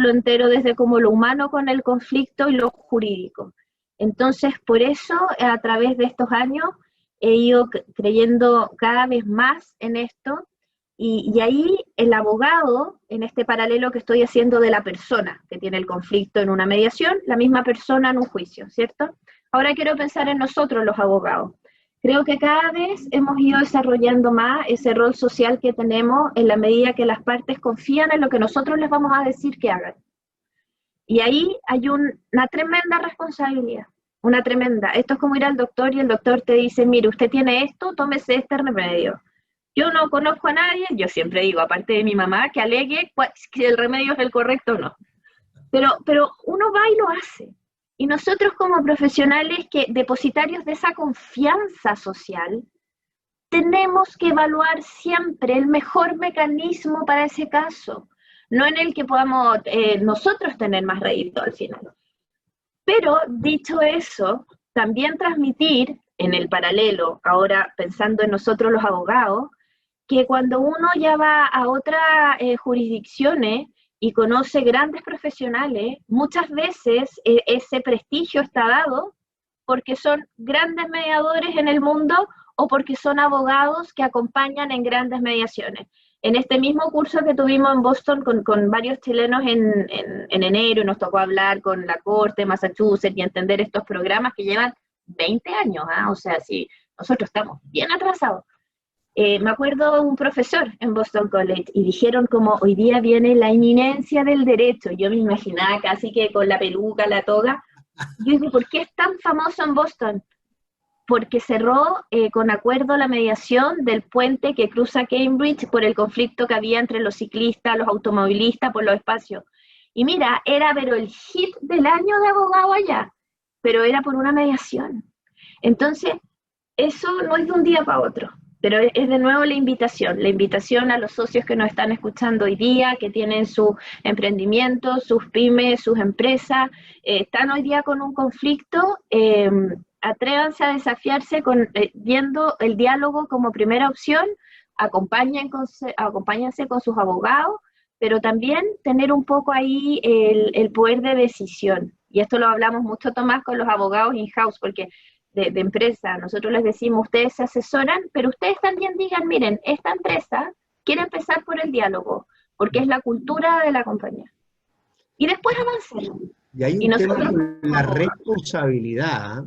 entero desde como lo humano con el conflicto y lo jurídico. Entonces, por eso, a través de estos años, he ido creyendo cada vez más en esto, y ahí el abogado, en este paralelo que estoy haciendo de la persona que tiene el conflicto en una mediación, la misma persona en un juicio, ¿cierto? Ahora quiero pensar en nosotros los abogados. Creo que cada vez hemos ido desarrollando más ese rol social que tenemos en la medida que las partes confían en lo que nosotros les vamos a decir que hagan. Y ahí hay una tremenda responsabilidad, una tremenda. Esto es como ir al doctor y el doctor te dice, mire, usted tiene esto, tómese este remedio. Yo no conozco a nadie, yo siempre digo, aparte de mi mamá, que alegue si el remedio es el correcto o no. Pero uno va y lo hace. Y nosotros como profesionales depositarios de esa confianza social, tenemos que evaluar siempre el mejor mecanismo para ese caso, no en el que podamos nosotros tener más rédito al final. Pero, dicho eso, también transmitir en el paralelo, ahora pensando en nosotros los abogados, que cuando uno ya va a otras jurisdicciones y conoce grandes profesionales, muchas veces ese prestigio está dado porque son grandes mediadores en el mundo o porque son abogados que acompañan en grandes mediaciones. En este mismo curso que tuvimos en Boston con varios chilenos en enero, nos tocó hablar con la Corte de Massachusetts y entender estos programas que llevan 20 años, o sea, sí, nosotros estamos bien atrasados. Me acuerdo de un profesor en Boston College y dijeron como hoy día viene la inminencia del derecho. Yo me imaginaba casi que con la peluca, la toga. Yo dije, ¿por qué es tan famoso en Boston? porque cerró con acuerdo la mediación del puente que cruza Cambridge por el conflicto que había entre los ciclistas, los automovilistas, por los espacios. Y mira, era pero el hit del año de abogado allá, pero era por una mediación. Entonces, eso no es de un día para otro, pero es de nuevo la invitación a los socios que nos están escuchando hoy día, que tienen su emprendimiento, sus pymes, sus empresas, están hoy día con un conflicto, atrévanse a desafiarse viendo el diálogo como primera opción, acompáñense con sus abogados, pero también tener un poco ahí el poder de decisión. Y esto lo hablamos mucho, Tomás, con los abogados in-house, porque de empresa, nosotros les decimos, ustedes se asesoran, pero ustedes también digan, miren, esta empresa quiere empezar por el diálogo, porque es la cultura de la compañía. Y después avanzar. Y hay un tema con la responsabilidad.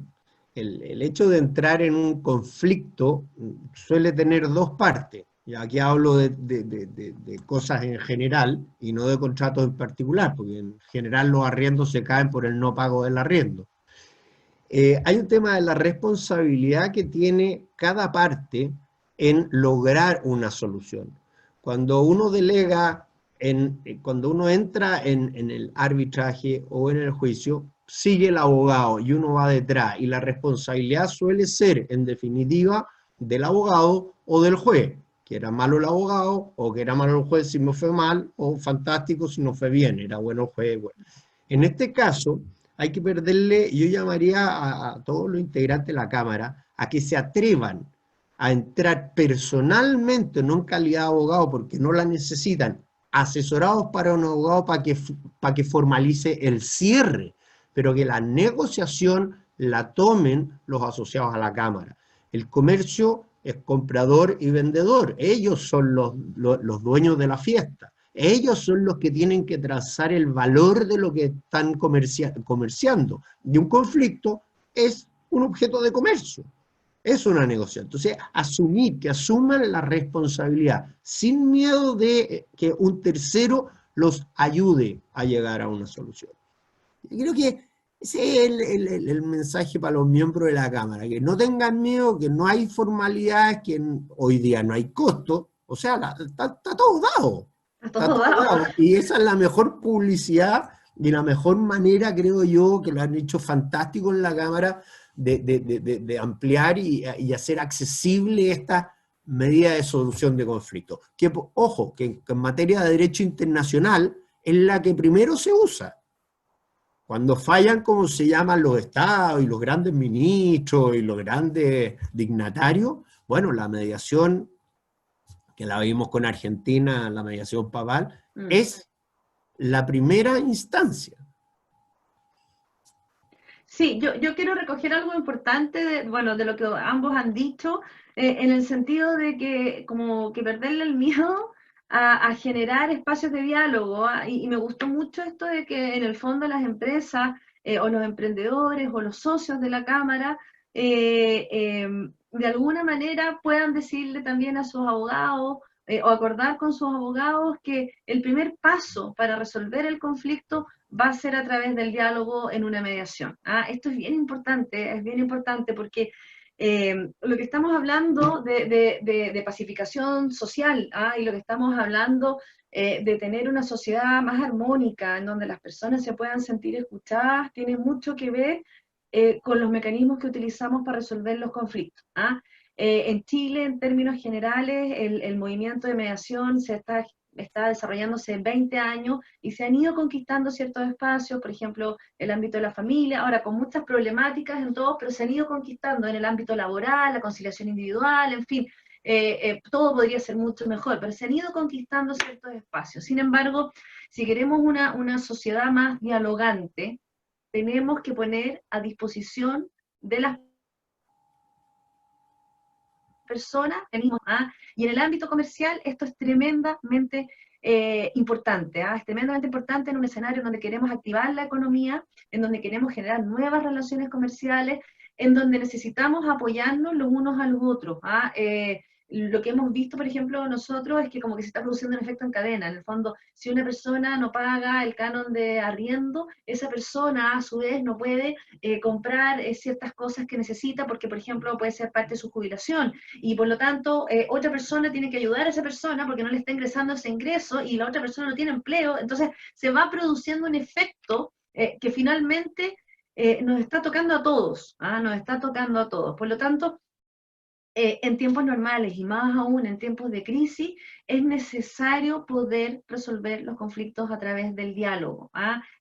El hecho de entrar en un conflicto suele tener dos partes. Y aquí hablo de cosas en general y no de contratos en particular, porque en general los arriendos se caen por el no pago del arriendo. Hay un tema de la responsabilidad que tiene cada parte en lograr una solución. Cuando uno delega, cuando uno entra en el arbitraje o en el juicio, sigue el abogado y uno va detrás, y la responsabilidad suele ser, en definitiva, del abogado o del juez, que era malo el abogado, o que era malo el juez si me fue mal, o fantástico si no fue bien, era bueno el juez. Bueno. En este caso, hay que perderle, yo llamaría a todos los integrantes de la Cámara a que se atrevan a entrar personalmente, no en calidad de abogado, porque no la necesitan, asesorados para un abogado para que formalice el cierre, pero que la negociación la tomen los asociados a la Cámara. El comercio es comprador y vendedor, ellos son los dueños de la fiesta. Ellos son los que tienen que trazar el valor de lo que están comerciando. Y un conflicto es un objeto de comercio, es una negociación. Entonces, que asuman la responsabilidad, sin miedo de que un tercero los ayude a llegar a una solución. Yo creo que ese es el mensaje para los miembros de la Cámara, que no tengan miedo, que no hay formalidades, que hoy día no hay costo, o sea, está todo dado. Está todo dado. Y esa es la mejor publicidad y la mejor manera, creo yo, que lo han hecho fantástico en la Cámara, de ampliar y hacer accesible esta medida de solución de conflictos. Que, ojo, que en materia de derecho internacional es la que primero se usa. Cuando fallan, como se llaman los estados y los grandes ministros y los grandes dignatarios, bueno, la mediación, que la vimos con Argentina, la mediación papal, es la primera instancia. Sí, yo quiero recoger algo importante de lo que ambos han dicho, en el sentido de que como que perderle el miedo a generar espacios de diálogo, y me gustó mucho esto de que en el fondo las empresas o los emprendedores o los socios de la Cámara de alguna manera puedan decirle también a sus abogados o acordar con sus abogados que el primer paso para resolver el conflicto va a ser a través del diálogo en una mediación. Esto es bien importante porque lo que estamos hablando de pacificación social, y lo que estamos hablando de tener una sociedad más armónica, en donde las personas se puedan sentir escuchadas, tiene mucho que ver con los mecanismos que utilizamos para resolver los conflictos. En Chile, en términos generales, el movimiento de mediación está desarrollándose 20 años y se han ido conquistando ciertos espacios, por ejemplo, el ámbito de la familia, ahora con muchas problemáticas en todos, pero se han ido conquistando en el ámbito laboral, la conciliación individual, en fin, todo podría ser mucho mejor, pero se han ido conquistando ciertos espacios. Sin embargo, si queremos una sociedad más dialogante, tenemos que poner a disposición de las personas, y en el ámbito comercial esto es tremendamente importante, es tremendamente importante en un escenario en donde queremos activar la economía, en donde queremos generar nuevas relaciones comerciales, en donde necesitamos apoyarnos los unos a los otros. lo que hemos visto, por ejemplo, nosotros es que como que se está produciendo un efecto en cadena. En el fondo, si una persona no paga el canon de arriendo, esa persona a su vez no puede comprar ciertas cosas que necesita porque, por ejemplo, puede ser parte de su jubilación. Y por lo tanto, otra persona tiene que ayudar a esa persona porque no le está ingresando ese ingreso y la otra persona no tiene empleo. Entonces, se va produciendo un efecto que finalmente nos está tocando a todos, nos está tocando a todos. Por lo tanto, en tiempos normales y más aún en tiempos de crisis, es necesario poder resolver los conflictos a través del diálogo.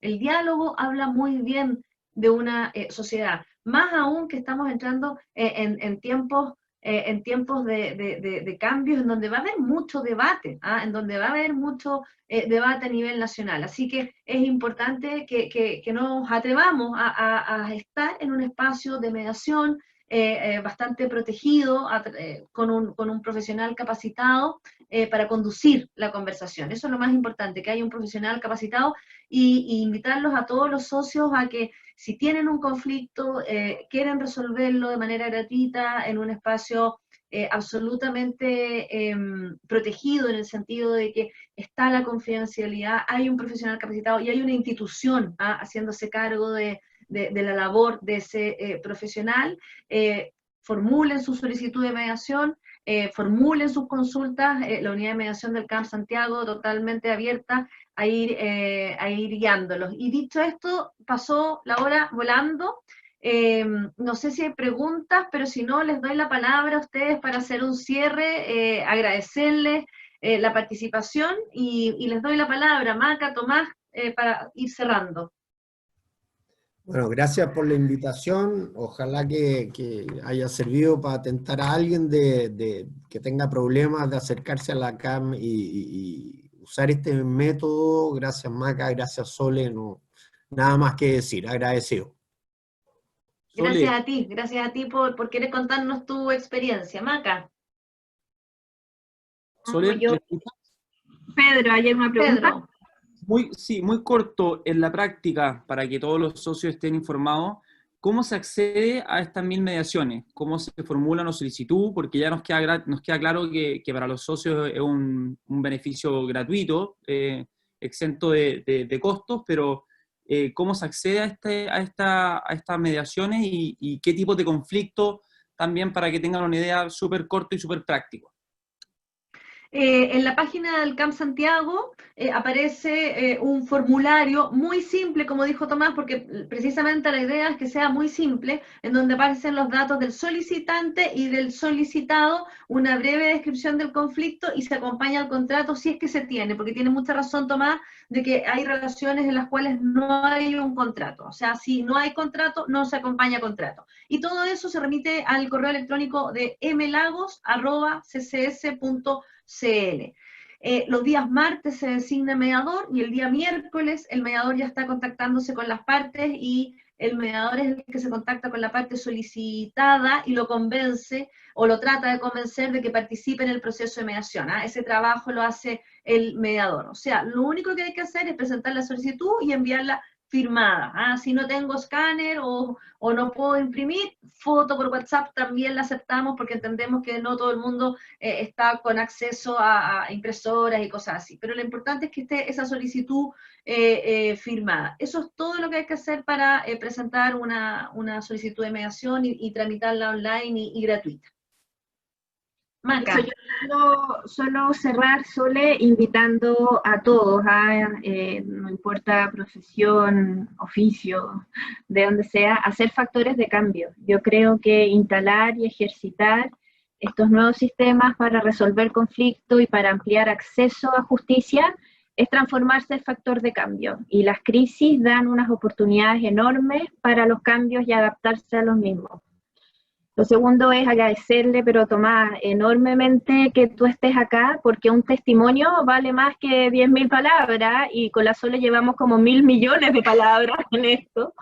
El diálogo habla muy bien de una sociedad, más aún que estamos entrando en tiempos de cambios en donde va a haber mucho debate, en donde va a haber mucho debate a nivel nacional. Así que es importante que nos atrevamos a estar en un espacio de mediación, bastante protegido, con un profesional capacitado para conducir la conversación. Eso es lo más importante, que haya un profesional capacitado y invitarlos a todos los socios a que si tienen un conflicto, quieren resolverlo de manera gratuita en un espacio absolutamente protegido en el sentido de que está la confidencialidad, hay un profesional capacitado y hay una institución haciéndose cargo de la labor de ese profesional, formulen su solicitud de mediación, formulen sus consultas, la unidad de mediación del CAM Santiago totalmente abierta a ir guiándolos. Y dicho esto, pasó la hora volando. No sé si hay preguntas, pero si no, les doy la palabra a ustedes para hacer un cierre, agradecerles la participación y les doy la palabra, Maca, Tomás, para ir cerrando. Bueno, gracias por la invitación. Ojalá que haya servido para tentar a alguien que tenga problemas de acercarse a la CAM y usar este método. Gracias, Maca, gracias, Sole. No, nada más que decir, agradecido. Gracias a ti por querer contarnos tu experiencia. Maca. Sole, Pedro, ¿hay alguna pregunta? Pedro. Muy corto. En la práctica, para que todos los socios estén informados, ¿cómo se accede a estas 1000 mediaciones? ¿Cómo se formula una solicitud? Porque ya nos queda claro que para los socios es un beneficio gratuito, exento de costos, pero ¿cómo se accede a estas mediaciones y qué tipo de conflicto también para que tengan una idea súper corto y súper práctico? En la página del CAM Santiago aparece un formulario muy simple, como dijo Tomás, porque precisamente la idea es que sea muy simple, en donde aparecen los datos del solicitante y del solicitado, una breve descripción del conflicto y se acompaña al contrato si es que se tiene, porque tiene mucha razón Tomás de que hay relaciones en las cuales no hay un contrato. O sea, si no hay contrato, no se acompaña contrato. Y todo eso se remite al correo electrónico de mlagos@ccs.cl. Los días martes se designa mediador y el día miércoles el mediador ya está contactándose con las partes y el mediador es el que se contacta con la parte solicitada y lo convence o lo trata de convencer de que participe en el proceso de mediación. Ese trabajo lo hace el mediador. O sea, lo único que hay que hacer es presentar la solicitud y enviarla firmada. Si no tengo escáner o no puedo imprimir, foto por WhatsApp también la aceptamos porque entendemos que no todo el mundo está con acceso a impresoras y cosas así. Pero lo importante es que esté esa solicitud firmada. Eso es todo lo que hay que hacer para presentar una solicitud de mediación y tramitarla online y gratuita. Maca. Yo solo cerrar, Sole, invitando a todos, no importa profesión, oficio, de donde sea, a ser factores de cambio. Yo creo que instalar y ejercitar estos nuevos sistemas para resolver conflictos y para ampliar acceso a justicia es transformarse en factor de cambio. Y las crisis dan unas oportunidades enormes para los cambios y adaptarse a los mismos. Lo segundo es agradecerle, pero Tomás, enormemente que tú estés acá, porque un testimonio vale más que 10.000 palabras, y con la Sole llevamos como 1.000 millones de palabras en esto,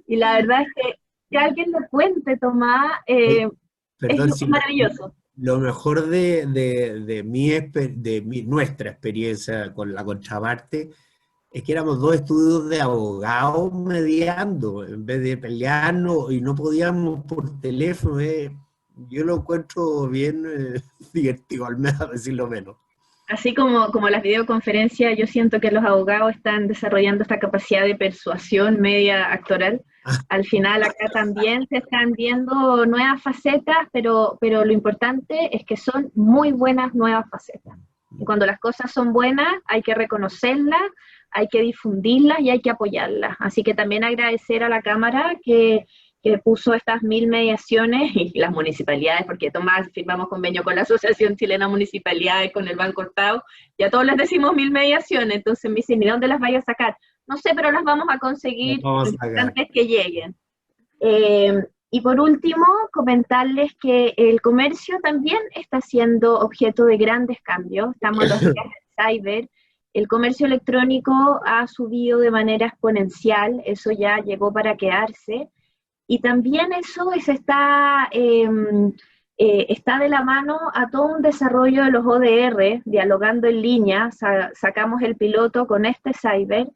y la verdad es que alguien lo cuente, Tomás, Perdón, es maravilloso. Lo mejor de nuestra experiencia con la contraparte es que éramos 2 estudios de abogados mediando, en vez de pelearnos, y no podíamos por teléfono. yo lo encuentro bien divertido, al menos a decirlo menos. Así como las videoconferencias, yo siento que los abogados están desarrollando esta capacidad de persuasión media actoral. Al final acá también se están viendo nuevas facetas, pero lo importante es que son muy buenas nuevas facetas. Y cuando las cosas son buenas, hay que reconocerlas, hay que difundirlas y hay que apoyarlas. Así que también agradecer a la Cámara que puso estas 1000 mediaciones, y las municipalidades, porque Tomás, firmamos convenio con la Asociación Chilena de Municipalidades, con el Banco Estado, y a todos les decimos 1000 mediaciones, entonces me dicen, ¿y dónde las vaya a sacar? No sé, pero las vamos a conseguir antes que lleguen. Y por último, comentarles que el comercio también está siendo objeto de grandes cambios. Estamos en los días del cyber. El comercio electrónico ha subido de manera exponencial, eso ya llegó para quedarse. Y también eso está de la mano a todo un desarrollo de los ODR, dialogando en línea. Sacamos el piloto con este cyber,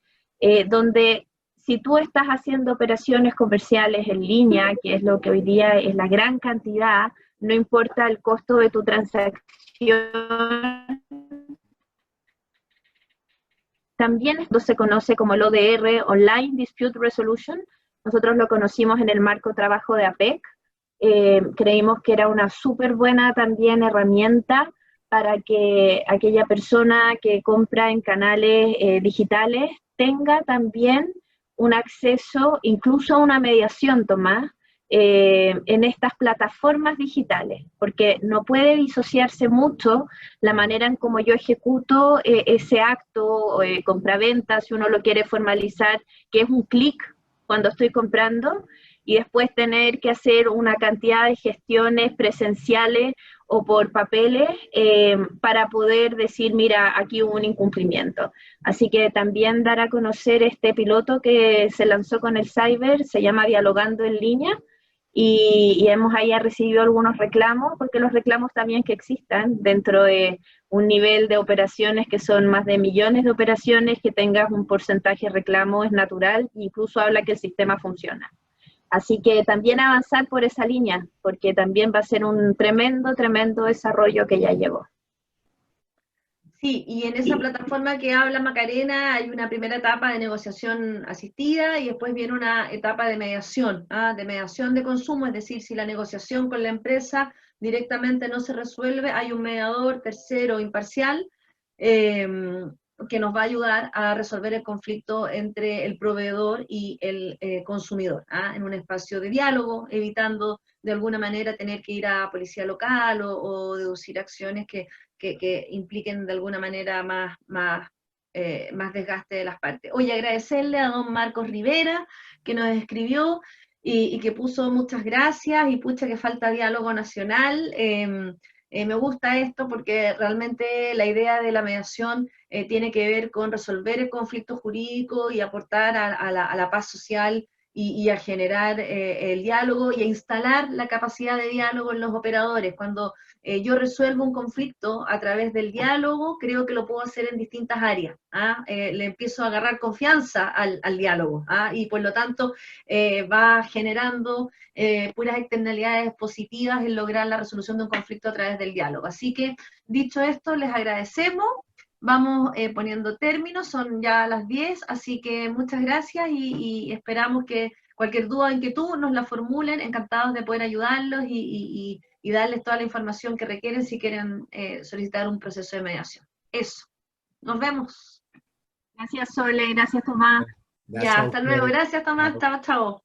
donde si tú estás haciendo operaciones comerciales en línea, que es lo que hoy día es la gran cantidad, no importa el costo de tu transacción, también esto se conoce como el ODR, Online Dispute Resolution. Nosotros lo conocimos en el marco trabajo de APEC. Creímos que era una súper buena también herramienta para que aquella persona que compra en canales digitales tenga también un acceso, incluso a una mediación, Tomás, en estas plataformas digitales, porque no puede disociarse mucho la manera en cómo yo ejecuto ese acto, compraventa, si uno lo quiere formalizar, que es un clic cuando estoy comprando, y después tener que hacer una cantidad de gestiones presenciales o por papeles para poder decir, mira, aquí hubo un incumplimiento. Así que también dar a conocer este piloto que se lanzó con el cyber, se llama Dialogando en Línea, y hemos ahí recibido algunos reclamos, porque los reclamos también que existan dentro de un nivel de operaciones que son más de millones de operaciones, que tengas un porcentaje de reclamo es natural, incluso habla que el sistema funciona. Así que también avanzar por esa línea, porque también va a ser un tremendo, tremendo desarrollo que ya llegó. Sí, y en esa plataforma que habla Macarena hay una primera etapa de negociación asistida y después viene una etapa de mediación de consumo, es decir, si la negociación con la empresa directamente no se resuelve, hay un mediador tercero imparcial que nos va a ayudar a resolver el conflicto entre el proveedor y el consumidor, en un espacio de diálogo, evitando de alguna manera tener que ir a policía local o deducir acciones que impliquen de alguna manera más desgaste de las partes. Oye, agradecerle a don Marcos Rivera, que nos escribió y que puso muchas gracias, y pucha que falta diálogo nacional. Me gusta esto porque realmente la idea de la mediación tiene que ver con resolver el conflicto jurídico y aportar a la paz social y a generar el diálogo y a instalar la capacidad de diálogo en los operadores. Cuando yo resuelvo un conflicto a través del diálogo, creo que lo puedo hacer en distintas áreas. Le empiezo a agarrar confianza al diálogo, y por lo tanto va generando puras externalidades positivas en lograr la resolución de un conflicto a través del diálogo. Así que, dicho esto, les agradecemos. Vamos poniendo términos, son ya las 10, así que muchas gracias y esperamos que cualquier duda o inquietud nos la formulen, encantados de poder ayudarlos y darles toda la información que requieren si quieren solicitar un proceso de mediación. Eso, nos vemos. Gracias, Sole, gracias, Tomás. Gracias Ya, hasta luego, gracias Tomás, chao, chao.